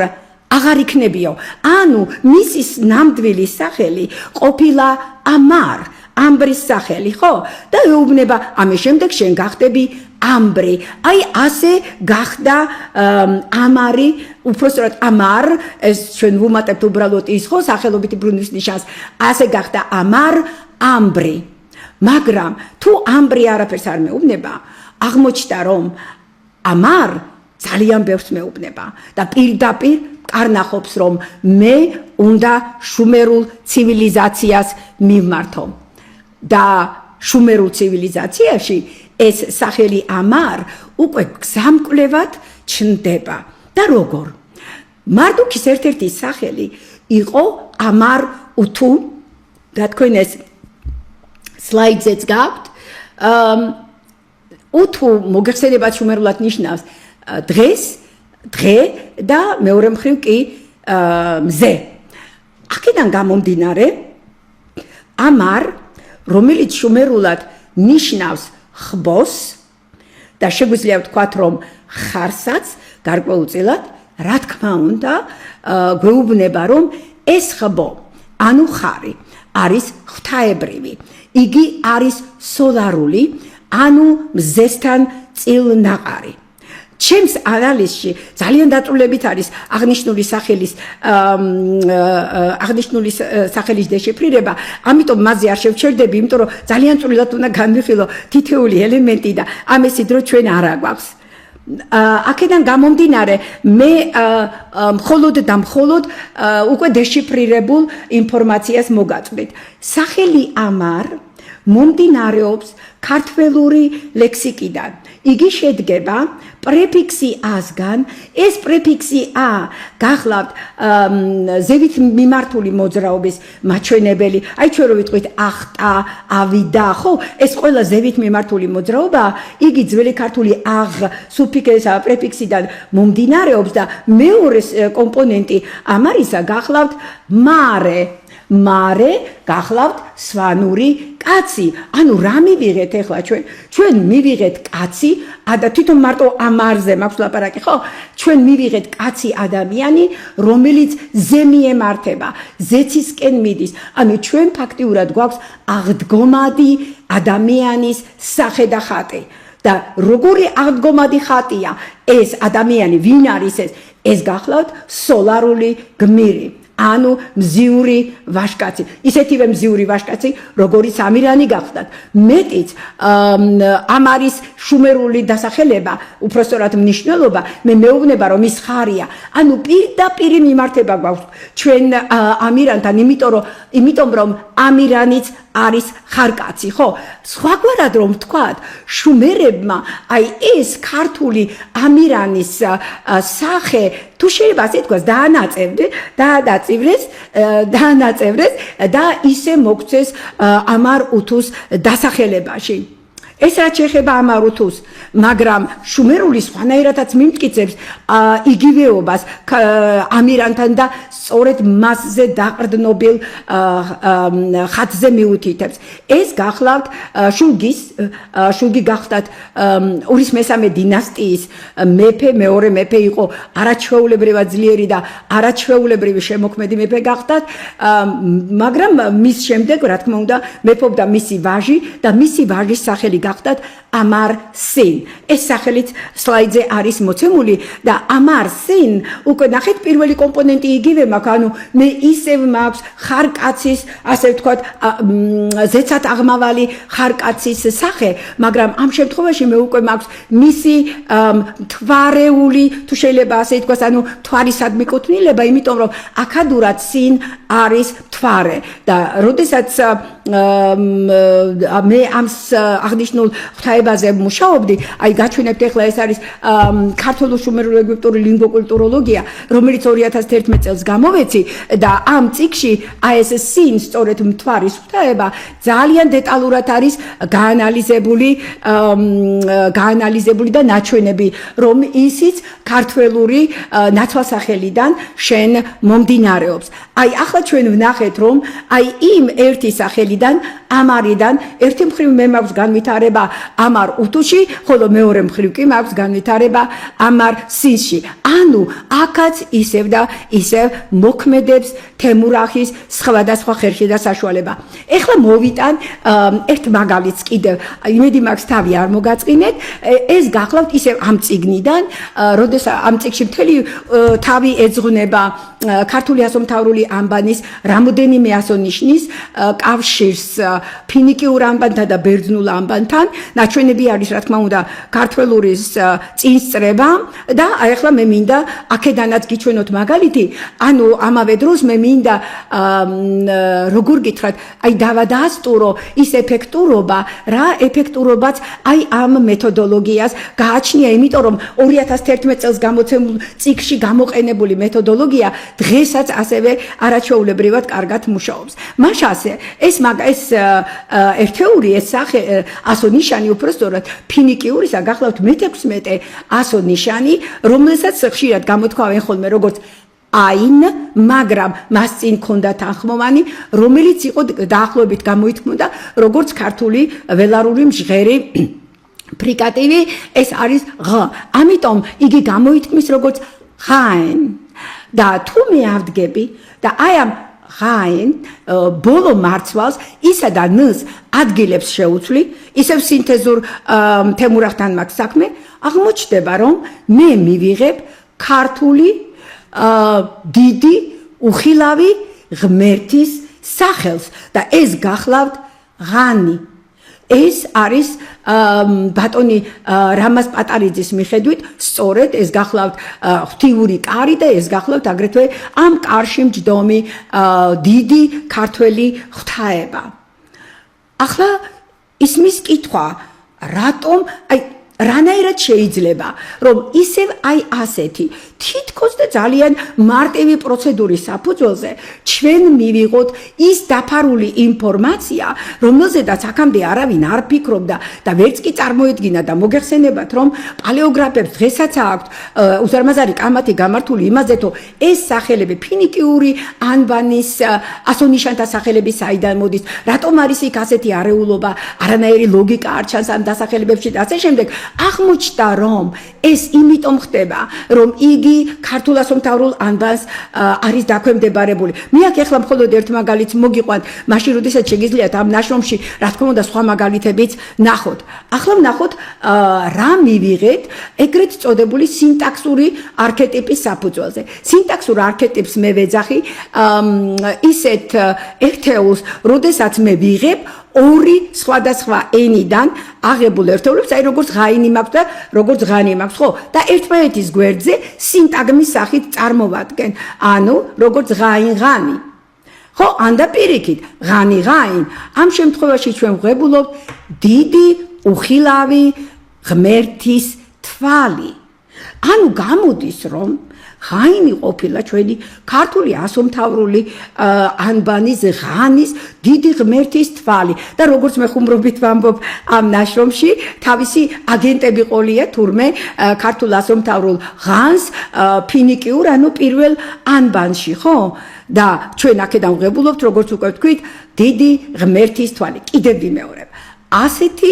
აღარ იქნებიო ანუ მისის ნამდვილი სახელი ყოფილა ამარ ამბრის სახელი ხო და ეუბნება ამის შემდეგ შენ გახდები ამბრი აი ასე გახდა ამარი უпростоრად ამარ ეს ჩვენ ვუმატებთ უბრალოდ ის ხო სახელობითი ბრუნვის ნიშანს ასე გახდა ამარ ამბრი მაგრამ თუ ამბრი არაფერს არ მეუბნება აღმოჩნდა რომ ამარ ძალიან ბევრს მეუბნება და პირდაპირ კარნახობს რომ მე უნდა შუმერულ ცივილიზაციას მივმართო და შუმერულ ცივილიზაციაში ეს სახელი ამარ უკვე გზამკვლევად ჩნდება და როგორ მარდუქის ერთ-ერთი სახელი იყო ამარ უთუ და თქვენ ეს სლაიდზეც გაქვთ უთუ მოგეხსენებათ შუმერულად ნიშნავს დღეს დღე და მეორე მხრივ კი მზე აქედან გამომდინარე ამარ რომელიც შუმერულად ნიშნავს ხბოს და შეგვიძლია ვთქვათ რომ ხარსაც გარკვეულწილად რა თქმა უნდა გვეუბნება რომ ეს ხბო ანუ ხარი არის ღვთაებრივი იგი არის სოლარული ანუ მზესთან წილნაყარი ჩემს ანალიზში ძალიან დაწვრილებით არის აღნიშნული სახელის დეშიფრირება, ამიტომ მასზე არ შევჩერდები, იმიტომ რომ ძალიან წვრილად უნდა განვიხილო თითეული ელემენტი და ამისი დრო ჩვენ არ აგვაქვს. აქედან გამომდინარე მე მხოლოდ და მხოლოდ უკვე დეშიფრირებულ ინფორმაციას მოგაწვდით. სახელი ამარ მომდინარეობს ქართველური ლექსიკიდან. იგი შედგება პრეფიქსი ასგან, ეს პრეფიქსი ა გახლავთ ზევით მიმართული მოძრაობის მაჩვენებელი. აი ჩვენ რო ვიტყვით ახტა, ავიდა, ხო? ეს ყველა ზევით მიმართული მოძრაობა, იგი ძველი ქართული აღ სუფიქსის პრეფიქსიდან მომდინარეობს და მეორე კომპონენტი ამარისა გახლავთ მარე. მარე გახლავთ სვანური კაცი. ანუ რა მივიღეთ ახლა ჩვენ მივიღეთ კაცი, თვითონ მარტო ამარზე მაქვს ლაპარაკი, ხო? ჩვენ მივიღეთ კაცი ადამიანი, რომელიც ზე მიემართება, ზეცისკენ მიდის. ანუ ჩვენ ფაქტიურად გვაქვს აღდგომადი ადამიანის სახე და ხატი. და როგორი აღდგომადი ხატია ეს ადამიანი, ვინ არის ეს გახლავთ სოლარული გმირი. ანუ მზიური ვაჟკაცი, ისეთივე მზიური ვაჟკაცი, როგორიც ამირანი გახდათ. მეტიც ამარის შუმერული დასახელება, უпростоრად მნიშვნელობა, მე მეუბნება რომ ის ხარია. ანუ პირდაპირ მიმართება გვაქვს ჩვენ ამირანთან, იმიტომ რომ ამირანიც არის ხარკაცი, ხო? სხვაგვარად რომ ვთქვათ, შუმერებმა აი ეს ქართული ამირანის სახე თუ შეიძლება ასე თქვას დაანაწევრეს და ისე მოგვცეს ამარ უთუს დასახელებაში. ეს რაც შეეხება ამარ უთუს, მაგრამ შუმერული სხვანაირადაც მიმტკიცებს იგივეობას ამირანთან და სწორედ მასზე დაყრდნობილ ხატზე მიუთითებს. ეს გახლავთ შულგი გახდათ ურის მესამე დინასტიის მეფე, მეორე მეფე იყო არაჩვეულებრივად ძლიერი და არაჩვეულებრივი შემოქმედი მეფე გახდათ, მაგრამ მის შემდეგ, რა თქმა უნდა, მეფობდა მისი ვაჟი და მისი ვაჟის სახელი გახდათ ამარ სინ. ეს სახელიც სლაიდზე არის მოცემული და ამარ სინ უკვე ნახეთ პირველი კომპონენტი იგივე მაქვს, ანუ მე ისევ მაქვს ხარკაცის, ასე ვთქვათ, ზეცად აღმავალი ხარკაცის სახე, მაგრამ ამ შემთხვევაში მე უკვე მაქვს მისი თვარეული, თუ შეიძლება ასე ითქვას, ანუ თვარისადმი კუთვნილება, იმიტომ რომ აქადურად სინ არის თვარე და როდესაც მე ამ აღნიშნულ ღვთაებაზე მუშაობდი, აი გაჩვენებთ ახლა ეს არის ქართულ-შუმერულ ეგვიპტური ლინგვოკულტუროლოგია, რომელიც 2011 წელს გამოვეცი და ამ წიგნში აი ეს სინ სწორედ მთვარის ღვთაება ძალიან დეტალურად არის გაანალიზებული და ნაჩვენები, რომ ისიც ქართველური ნაცვალსახელიდან შენ მომდინარეობს. აი ახლა ჩვენ ვნახეთ, რომ აი იმ ერთი სახელიდან ამარიდან ერთი მხრივ მე მაქვს განვითარება ამარ უთუში, ხოლო მეორე მხრივ კი მაქვს განვითარება ამარ სინში. ანუ აქაც ისევ და ისევ მოქმედებს თემურახის სხვადასხვა ხერხი და საშუალება. ეხლა მოვიტან ერთ მაგალითს კიდევ, იმედი მაქვს თავი არ მოგაწყინეთ, ეს გახლავთ ისევ ამ წიგნიდან, როდესაც ამ წიგნში მთელი თავი ეძღვნება ქართული ასომთავრული ანბანის რამოდენიმე ასონიშნის კავშირს ფინიკიურ ანბანთან და ბერძნულ ანბანთან, ნაჩვენები არის, რა თქმა უნდა, ქართველურის წინსწრება და აი ახლა მე მინდა აქედანაც გიჩვენოთ მაგალითი, ანუ ამავე დროს მე მინდა როგორ გითხრათ, აი დავადასტურო ის ეფექტურობა, რა ეფექტურობაც აი ამ მეთოდოლოგიას გააჩნია, იმიტომ რომ 2011 წელს გამოცემულ წიგნში გამოყენებული მეთოდოლოგია დღესაც ასევე არაჩვეულებრივად კარგად მუშაობს. მაშასე ეს ერთეული ეს სახე ასონიშანი უпростоრად ფინიკიურისა გახლავთ მე-16 ასონიშანი, რომელსაც ხშირად გამოთქვამენ ხოლმე როგორც აინ, მაგრამ მას წინ ჰქონდა თანხმოვანი, რომელიც იყო დაახლოებით გამოითქმოდა როგორც ქართული ველარული მჟღერი ფრიკატივი, ეს არის ღ. ამიტომ იგი გამოითქმის როგორც ღაენ. და თუ მე ავდგები და აი ამ ღაენ ბოლო მარცვალს ისა და ნს ადგილებს შეუცვლი, ისევ სინთეზურ თემურახთან მაქვს საქმე, აღმოჩნდება რომ მე მივიღებ ქართული დიდი უხილავი ღმერთის სახელს და ეს გახლავთ ღანი. ეს არის ბატონი რამაზ პატარიძის მიხედვით, სწორედ ეს გახლავთ ღვთიური კარი და ეს გახლავთ აგრეთვე ამ კარში მჯდომი დიდი ქართველი ღვთაება. ახლა ისმის კითხვა, რატომ აი რანაირად შეიძლება, რომ ისევ აი ასეთი თითქოს და ძალიან მარტივი პროცედურის საფუძველზე ჩვენ მივიღოთ ის დაფარული ინფორმაცია, რომელზედაც აქამდე არავინ არ ფიქრობდა და ვერც კი წარმოედგინა და მოგეხსენებათ, რომ პალეოგრაფებს დღესაც აქვთ უზარმაზარი კამათი გამართული იმაზე, თუ ეს სახელები ფინიკიური ანბანის ასონიშანთა სახელები საიდან მოდის, რატომ არის იქ ასეთი არეულობა, არანაირი ლოგიკა არ ჩანს ამ დასახელებებში და ასე შემდეგ. აღმოჩნდა, რომ ეს იმიტომ ხდება, რომ იგი ქართულ ასომთავრულ ანბანს არის დაქვემდებარებული. მე აქ ეხლა მხოლოდ ერთ მაგალითს მოგიყვანთ, მაშინ როდესაც შეგიძლიათ ამ ნაშრომში, რა თქმა უნდა, სხვა მაგალითებიც ნახოთ. ახლა ვნახოთ რა მივიღეთ ეგრეთ წოდებული სინტაქსური არქეტიპის საფუძველზე. სინტაქსურ არქეტიპს მე ვეძახი ისეთ ერთეულს, როდესაც მე ვიღებ ორი სხვადასხვა ენიდან აღებულ ერთეულებს, აი როგორც ღაინი მაქვს და როგორც ღანი მაქვს, ხო? და ერთმანეთის გვერდზე სინტაგმის სახით წარმოვადგენ. ანუ როგორც ღაინ-ღანი. ხო, ანდა პირიქით, ღანი-ღაინ. ამ შემთხვევაში ჩვენ ვღებულობთ დიდი უხილავი ღმერთის თვალი. ანუ გამოდის, რომ ღაინი ყოფილა ჩვენი ქართული ასომთავრული ანბანის ღანის დიდი ღმერთის თვალი და როგორც მე ხუმრობით ვამბობ ამ ნაშრომში, თავისი აგენტები ყოლია თურმე ქართულ ასომთავრულ ღანს ფინიკიურ, ანუ პირველ ანბანში, ხო? და ჩვენ აქედან ვღებულობთ, როგორც უკვე ვთქვით, დიდი ღმერთის თვალი. კიდევ ვიმეორებ. ასეთი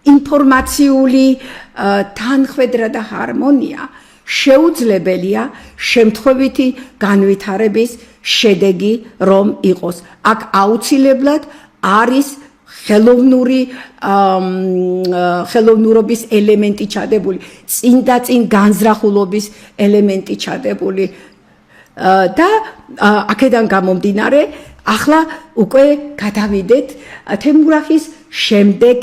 ინფორმაციული თანხვედრა და ჰარმონია შეუძლებელია შემთხვევითი განვითარების შედეგი რომ იყოს. აქ აუცილებლად არის ხელოვნურობის ელემენტი ჩადებული, წინ და წინ განზრახულობის ელემენტი ჩადებული და აქედან გამომდინარე ახლა უკვე გადავიდეთ თემურახის შემდეგ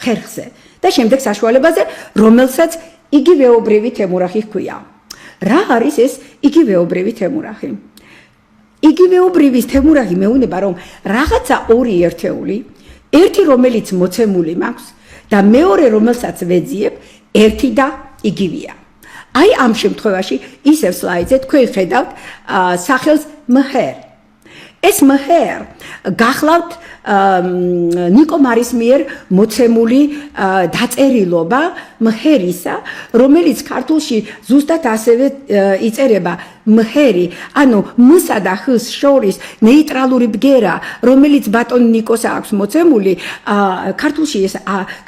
ხერხზე და შემდეგ საშუალებაზე, რომელსაც იგივეობრივი თემურახი ჰქვია. რა არის ეს იგივეობრივი თემურახი? იგივეობრივი თემურახი მეუნება, რომ რაღაცა ორი ერთეული, ერთი რომელიც მოცემული მაქვს და მეორე რომელსაც ვეძიებ, ერთი და იგივეა. აი ამ შემთხვევაში ისევ სლაიდზე თქვენ ხედავთ სახელს მჰერ. ეს მჰერ გახლავთ ნიკო მარის მიერ მოცემული დაწერილობა მჰერისა, რომელიც ქართულში ზუსტად ასევე იწერება მჰერი, ანუ მსა და ხს შორის ნეიტრალური ბგერა, რომელიც ბატონ ნიკოს აქვს მოცემული,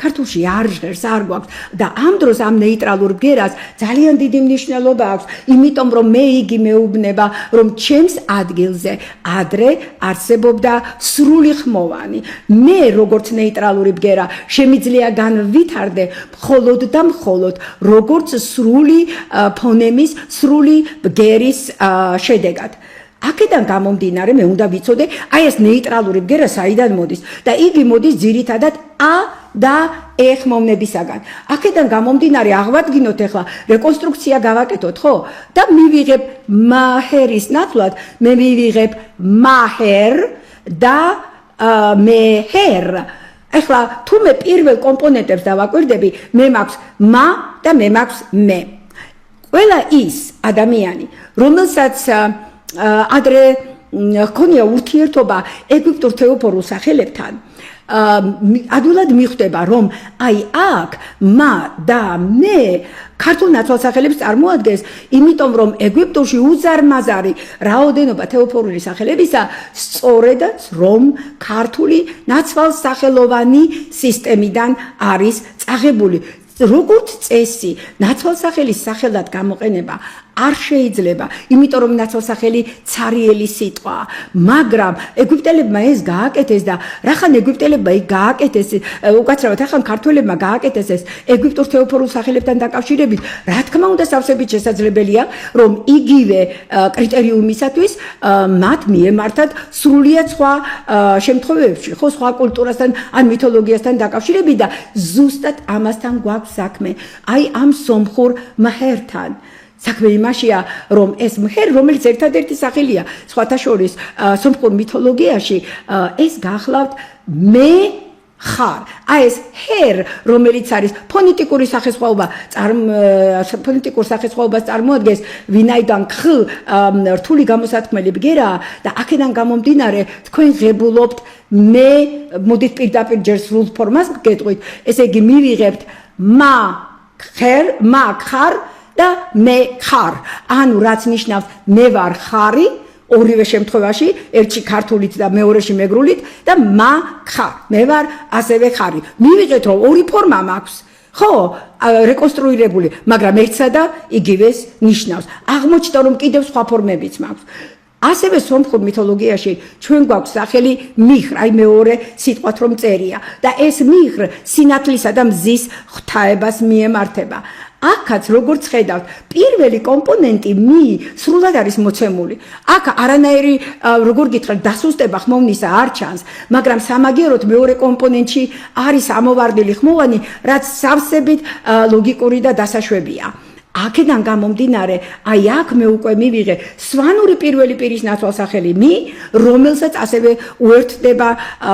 ქართულში არ ჟღერს, არ გვაქვს და ამ დროს ამ ნეიტრალურ ბგერას ძალიან დიდი მნიშვნელობა აქვს, იმიტომ რომ მე იგი მეუბნება, რომ ჩემს ადგილზე ადრე არსებობდა სრული ხმოვანი. მე როგორც ნეიტრალური ბგერა შემიძლია განვითარდე მხოლოდ და მხოლოდ როგორც სრული ფონემის, სრული ბგერის შედეგად. აქედან გამომდინარე მე უნდა ვიცოდე, აი ეს ნეიტრალური ბგერა საიდან მოდის და იგი მოდის ძირითადად ა და ე ხმოვნებისაგან. აქედან გამომდინარე აღვადგინოთ ახლა რეკონსტრუქცია გავაკეთოთ, ხო? და მივიღებ მაჰერის ნაცვლად მე მივიღებ მაჰერ და მეჰერ. ახლა თუ მე პირველ კომპონენტებს დავაკვირდები, მე მაქვს მა და მე მაქვს მე. ყველა ის ადამიანი, რომელსაც ადრე ჰქონია ურთიერთობა ეგვიპტურ თეოფორულ სახელებთან, ადვილად მიხვდება, რომ აი აქ მა და მე ქართულ ნაცვალსახელებს წარმოადგენს, იმიტომ რომ ეგვიპტურში უზარმაზარი რაოდენობა თეოფორული სახელებისა სწორედაც რომ ქართული ნაცვალსახელოვანი სისტემიდან არის წაღებული. როგორც წესი, ნაცვალსახელის სახელად გამოყენება არ შეიძლება, იმიტომ რომ ნაცვალსახელი ცარიელი სიტყვაა, მაგრამ ეგვიპტელებმა ეს გააკეთეს და რახან ეგვიპტელებმა იქ გააკეთეს, უკაცრავად რახან ქართველებმა გააკეთეს ეს ეგვიპტურ თეოფორულ სახელებთან დაკავშირებით, რა თქმა უნდა სავსებით შესაძლებელია, რომ იგივე კრიტერიუმისათვის მათ მიემართათ სრულიად სხვა შემთხვევებში, ხო, სხვა კულტურასთან ან მითოლოგიასთან დაკავშირებით და ზუსტად ამასთან გვაქვს საქმე. აი ამ სომხურ მჰერთან. საქმე იმაშია, რომ ეს მჰერ, რომელიც ერთადერთი სახელია, სხვათა შორის სომხურ მითოლოგიაში, ეს გახლავთ მე ხარ. აი ეს ჰერ, რომელიც არის ფონეტიკური სახესხვაობა, ფონეტიკურ სახესხვაობას წარმოადგენს, ვინაიდან ხ რთული გამოსათქმელი ბგერაა და აქედან გამომდინარე თქვენ ღებულობთ მე მოდით პირდაპირ ჯერ სრულ ფორმას გეტყვით, ესე იგი მივიღებთ მა ხარ და მე ხარ. ანუ რაც ნიშნავს მე ვარ ხარი ორივე შემთხვევაში, ერთში ქართულით და მეორეში მეგრულით და მა ხარ. მე ვარ ასევე ხარი. მივიღეთ რომ ორი ფორმა მაქვს. ხო, რეკონსტრუირებული, მაგრამ ერთსა და იგივეს ნიშნავს. აღმოჩნდა რომ კიდევ სხვა ფორმებიც მაქვს. ასევე სომხურ მითოლოგიაში ჩვენ გვაქვს სახელი მიხრ, აი მეორე სიტყვათ რომ წერია და ეს მიხრ სინათლისა და მზის ღვთაებას მიემართება. აქაც როგორც ხედავთ, პირველი კომპონენტი მი სრულად არის მოცემული. აქ არანაირი როგორ გითხრათ, დასუსტება ხმოვნისა არ ჩანს, მაგრამ სამაგიეროდ მეორე კომპონენტში არის ამოვარდნილი ხმოვანი, რაც სავსებით ლოგიკური და დასაშვებია. აქედან გამომდინარე, აი აქ მე უკვე მივიღე სვანური პირველი პირის ნაცვალსახელი მი, რომელსაც ასევე უერთდება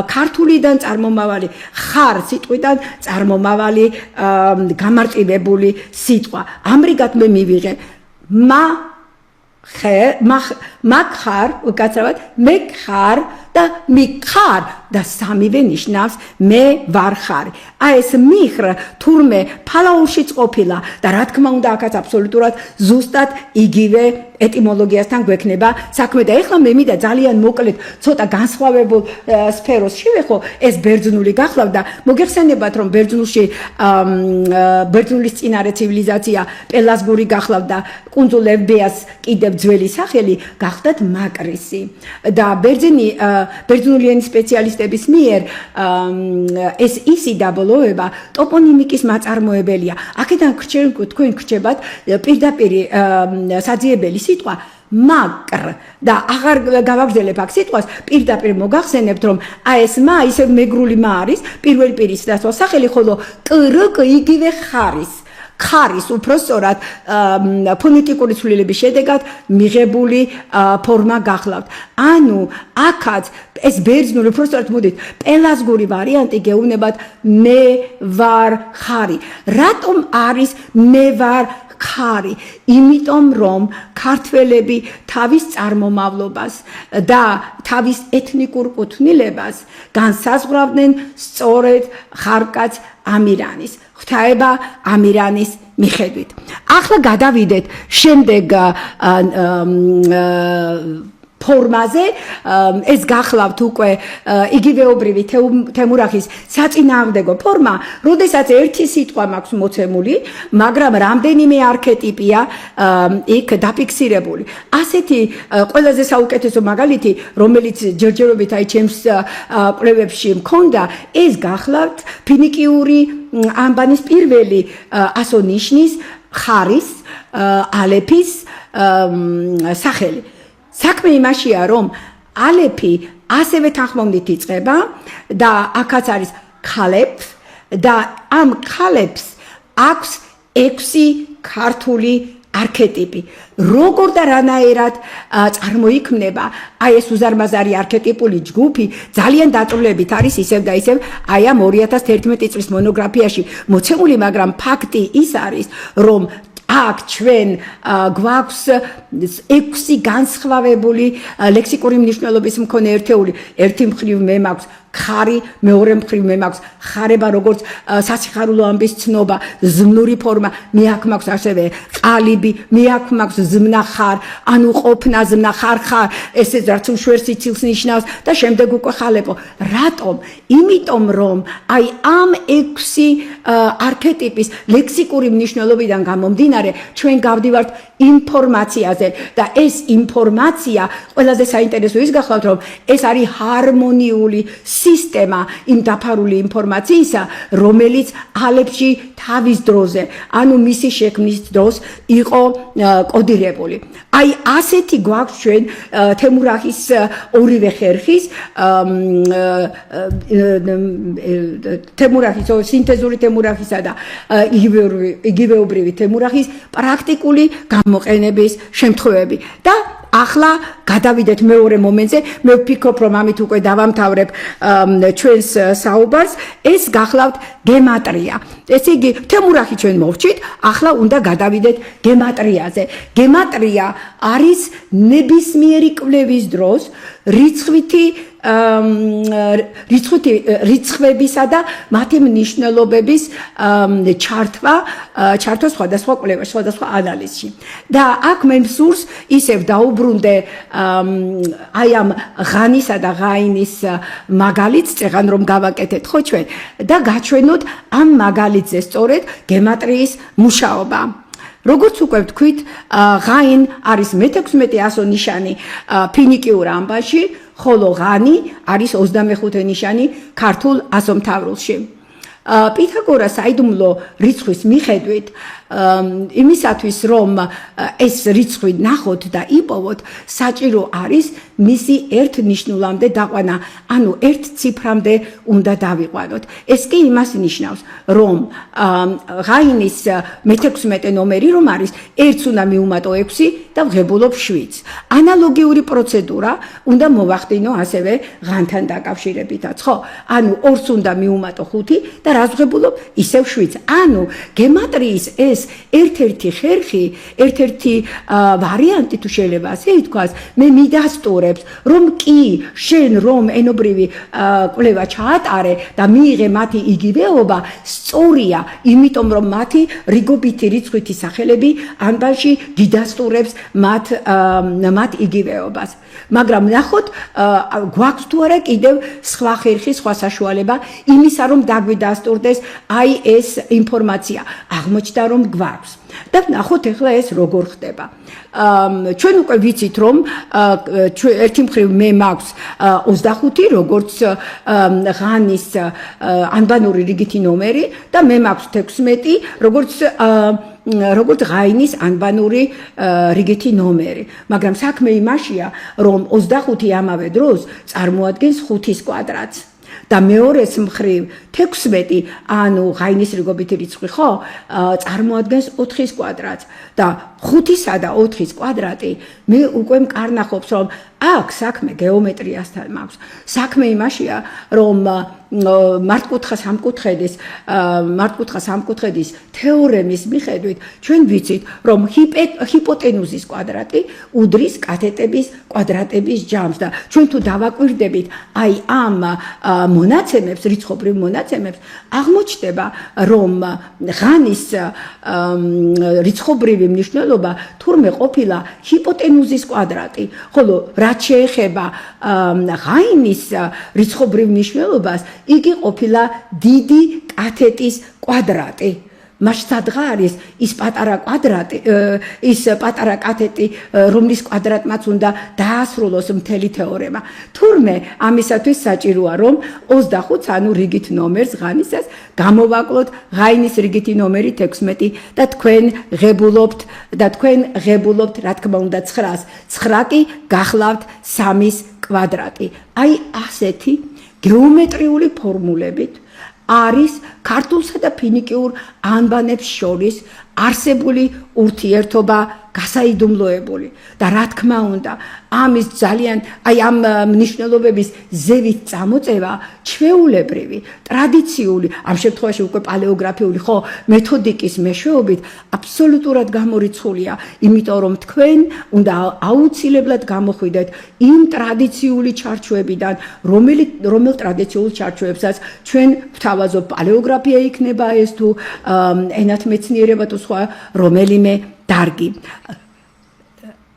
ქართულიდან წარმომავალი ხარ სიტყვიდან წარმომავალი გამარტივებული სიტყვა. ამრიგად მე მივიღე მაგ ხარ, უკაცრავად, მე ხარ და მი ხარ და სამივე ნიშნავს მე ვარ ხარი. აი ეს მიხრ თურმე ფალაურშიც ყოფილა და რა თქმა უნდა აქაც აბსოლუტურად ზუსტად იგივე ეტიმოლოგიასთან გვექნება საქმე და ეხლა მე მინდა ძალიან მოკლედ ცოტა განსხვავებულ სფეროს შევეხო, ეს ბერძნული გახლავთ და მოგეხსენებათ რომ ბერძნულის წინარე ცივილიზაცია პელასგური გახლავთ და კუნძულ ევბეას კიდევ ძველი სახელი გახდათ მაკრისი და ბერძნული ენის სპეციალისტების მიერ ეს ისი დაბოლოება ტოპონიმიკის მაწარმოებელია. აქედან თქვენ გრჩებათ პირდაპირ საძიებელი სიტყვა მაკრ და აღარ გავაგრძელებ აქ სიტყვას, პირდაპირ მოგახსენებთ რომ აი ეს მა ისე მეგრული მა არის, პირველი პირის ნაცვალსახელი, ხოლო კრკ იგივე ხარის. ხარის უпроსწორად ფონეტიკური ცვლილების შედეგად მიღებული ფორმა გახლავთ. ანუ აქაც ეს ბერძნული უпроსწორად მოდით პელასგური ვარიანტი გეუბნებათ მე ვარ ხარი. რატომ არის მე ვარ ხარი? იმიტომ რომ ქართველები თავის წარმომავლობას და თავის ეთნიკურ კუთვნილებას განსაზღვრავდნენ სწორედ ხარკაც ამირანის, ღვთაება ამირანის მიხედვით. ახლა გადავიდეთ შემდეგ ფორმაზე, ეს გახლავთ უკვე იგივეობრივი თემურახის საწინააღმდეგო ფორმა, როდესაც ერთი სიტყვა მაქვს მოცემული, მაგრამ რამდენიმე არქეტიპია იქ დაფიქსირებული. ასეთი ყველაზე საუკეთესო მაგალითი, რომელიც ჯერჯერობით აი ჩემს კვლევებში მქონდა, ეს გახლავთ ფინიკიური ამბანის პირველი ასონიშნის ხარის ალეფის სახელი. საქმე იმაშია, რომ ალეფი ასევე თანხმოვნით იწყება და აქაც არის ქალეფ და ამ ქალეფს აქვს 6 ქართული არქეტიპი. როგორ და რანაირად წარმოიქმნება აი ეს უზარმაზარი არქეტიპული ჯგუფი, ძალიან დაწვრილებით არის ისევ და ისევ აი ამ 2011 წლის მონოგრაფიაში მოცემული, მაგრამ ფაქტი ის არის, რომ აქ ჩვენ გვაქვს 6 განსხვავებული ლექსიკური მნიშვნელობის მქონე ერთეული. ერთი მხრივ მე მაქვს ხარი, მეორე მხრივ მე მაქვს ხარება, როგორც სასიხარულო ამბის ცნობა, ზმნური ფორმა, მე აქ მაქვს ასევე ყალიბი, მე აქ მაქვს ზმნა ხარ, ანუ ყოფნა ზმნა ხარ, ესეც რაც უშვერ სიცილს ნიშნავს და შემდეგ უკვე ხალეპო. რატომ? იმიტომ რომ აი ამ 6 არქეტიპის ლექსიკური მნიშვნელობიდან გამომდინარე, ჩვენ გავდივართ ინფორმაციაზე და ეს ინფორმაცია ყველაზე საინტერესო ის გახლავთ, რომ ეს არის ჰარმონიული სისტემა იმ დაფარული ინფორმაციისა, რომელიც ალეფში თავის დროზე, ანუ მისი შექმნის დროს იყო კოდირებული. აი ასეთი გვაქვს ჩვენ თემურახის ორივე ხერხის თემურახის სინთეზური თემურახისა და იგივეობრივი თემურახის პრაქტიკული გამოყენების შემთხვევები და ახლა გადავიდეთ მეორე მომენტზე, მე ვფიქრობ, რომ ამით უკვე დავამთავრებ ჩვენს საუბარს, ეს გახლავთ გემატრია. ესე იგი, თემურახი ჩვენ მოვჭით, ახლა უნდა გადავიდეთ გემატრიაზე. გემატრია არის ნებისმიერი კვლევის დროს რიცხვებისა და მათი მნიშვნელობების ჩართვა სხვადასხვა კვლევაში, სხვადასხვა ანალიზში. და აქ მე მსურს ისევ დაუბრუნდე აი ამ ღანისა და ღაინის მაგალითს, წეღან რომ გავაკეთეთ ხო ჩვენ და გაჩვენოთ ამ მაგალითზე სწორედ გემატრიის მუშაობა. როგორც უკვე ვთქვით, ღაინ არის მე-16 ასო ნიშანი ფინიკიურ ამბაში, ხოლო ღანი არის 25 ნიშანი ქართულ ასომთავრულში. პითაგორას საიდუმლო რიცხვის მიხედვით იმისათვის რომ ეს რიცხვი ნახოთ და იპოვოთ, საჭირო არის მისი ერთ ნიშნულამდე დაყვანა, ანუ ერთ ციფრამდე უნდა დავიყვანოთ. ეს კი იმას ნიშნავს, რომ ღაინის მე-16 ნომერი რომ არის, ერთს უნდა მივუმატო 6 და ვღებულობ 7. ანალოგიური პროცედურა უნდა მოვახდინო ასევე ღანთან დაკავშირებითაც, ხო? ანუ 2-ს უნდა მივუმატო 5 და რას ვღებულობ? ისევ 7. ანუ გემატრიის ეს ერთ-ერთი ხერხი, ერთ-ერთი ვარიანტი თუ შეიძლება ასე ითქვას, მე მიდასტურებს, რომ კი შენ რომ ენობრივი კვლევა ჩაატარე და მიიღე მათი იგივეობა, სწორია, იმიტომ რომ მათი რიგობითი რიცხვითი სახელები ანბანში გიდასტურებს მათ იგივეობას. მაგრამ ნახოთ, გვაქვს თუ არა კიდევ სხვა ხერხი, სხვა საშუალება იმისა, რომ დაგვიდასტურდეს აი ეს ინფორმაცია. აღმოჩნდა რომ გვაქვს. და ნახოთ ახლა ეს როგორ ხდება. ჩვენ უკვე ვიცით რომ ერთი მხრივ მე მაქვს 25 როგორც ღანის ანბანური რიგითი ნომერი და მე მაქვს 16 როგორც ღაინის ანბანური რიგითი ნომერი. მაგრამ საქმე იმაშია რომ 25 ამავე დროს წარმოადგენს 5-ის კვადრატს. და მეორეს მხრივ 16 ანუ ღაინის რიგობითი რიცხვი ხო წარმოადგენს 4-ის კვადრატს და 5-ისა და 4-ის კვადრატი მე უკვე მკარნახობს რომ აქ საქმე გეომეტრიასთან მაქვს. საქმე იმაშია რომ მართკუთხა სამკუთხედის თეორემის მიხედვით ჩვენ ვიცით რომ ჰიპოტენუზის კვადრატი უდრის კათეტების კვადრატების ჯამს და ჩვენ თუ დავაკვირდებით აი ამ მონაცემებს, რიცხობრივ მონაცემებს, აღმოჩნდება რომ ღანის რიცხობრივი მნიშვნელობა თურმე ყოფილა ჰიპოტენუზის კვადრატი, ხოლო რაც შეეხება ღაინის რიცხობრივ მნიშვნელობას, იგი ყოფილა დიდი კათეტის კვადრატი. მასშტაბი არის ის პატარა კათეტი, რომლის კვადრატმაც უნდა დაასრულოს მთელი თეორემა. თურმე ამისათვის საჭიროა რომ 25 ანუ რიგით ნომერს ღანისას გამოვაკლოთ ღაინის რიგითი ნომერი 16 და თქვენ ღებულობთ რა თქმა უნდა 9-ს. 9 კი გახლავთ 3-ის კვადრატი. აი ასეთი გეომეტრიული ფორმულებით არის ქართულსა და ფინიკიურ ანბანებს შორის არსებული ურთიერთობა გასაიდუმლოებული და რა თქმა უნდა ამის ძალიან აი ამ მნიშვნელობების ზევით წამოწევა ჩვეულებრივი ტრადიციული ამ შემთხვევაში უკვე პალეოგრაფიული ხო მეთოდიკის მეშვეობით აბსოლუტურად გამორიცხულია, იმიტომ რომ თქვენ უნდა აუცილებლად გამოხვიდეთ იმ ტრადიციული ჩარჩოებიდან, რომელ ტრადიციულ ჩარჩოებსაც ჩვენ ვთავაზობ, პალეოგრაფია იქნება ეს თუ ენათმეცნიერება თუ სხვა რომელიმე დარგი.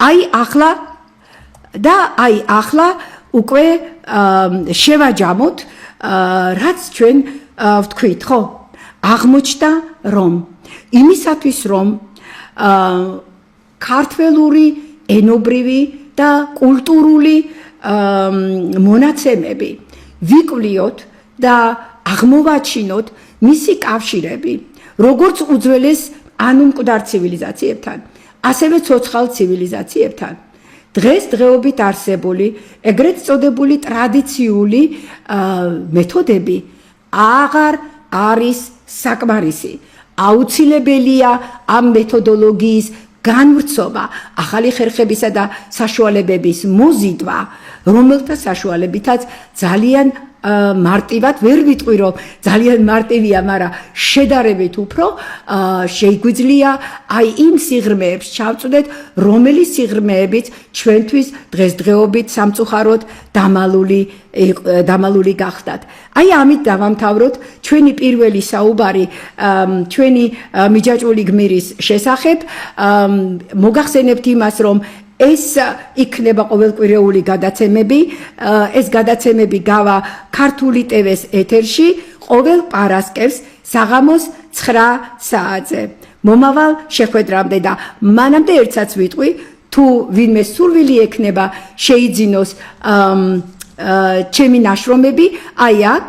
აი ახლა უკვე შევაჯამოთ რაც ჩვენ ვთქვით, ხო? აღმოჩნდა რომ იმისათვის რომ ქართველური ენობრივი და კულტურული მონაცემები ვიკვლიოთ და აღმოვაჩინოთ მისი კავშირები როგორც უძველეს ანუ მკვდარ ცივილიზაციებთან, ასევე ცოცხალ ცივილიზაციებთან. დღესდღეობით არსებული ეგრეთ წოდებული ტრადიციული მეთოდები აღარ არის საკმარისი. აუცილებელია ამ მეთოდოლოგიის განვრცობა, ახალი ხერხებისა და საშუალებების მოზიდვა, რომელთა საშუალებითაც ძალიან მარტივად ვერ ვიტყვი რომ ძალიან მარტივია, მაგრამ შედარებით უფრო შეგვიძლია აი იმ სიღრმეებს ჩავწვდეთ, რომელი სიღრმეებიც ჩვენთვის დღესდღეობით სამწუხაროდ დამალული გახდათ. აი ამით დავამთავროთ ჩვენი პირველი საუბარი ჩვენი მიჯაჭვული გმირის შესახებ. მოგახსენებთ იმას, რომ ეს იქნება ყოველკვირეული გადაცემები, ეს გადაცემები გავა ქართული ტევეს ეთერში ყოველ პარასკევს საღამოს 9 საათზე. მომავალ შეხვედრამდე და მანამდე ერთსაც ვიტყვი, თუ ვინმე სურვილი ექნება შეიძინოს ჩემი ნაშრომები, აი აქ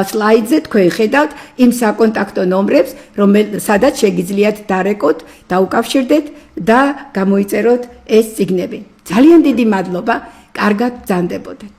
სლაიდზე თქვენ ხედავთ იმ საკონტაქტო ნომრებს, სადაც შეგიძლიათ დარეკოთ, დაუკავშირდეთ და გამოიწეროთ ეს წიგნები. ძალიან დიდი მადლობა, კარგად ბრძანდებოდეთ.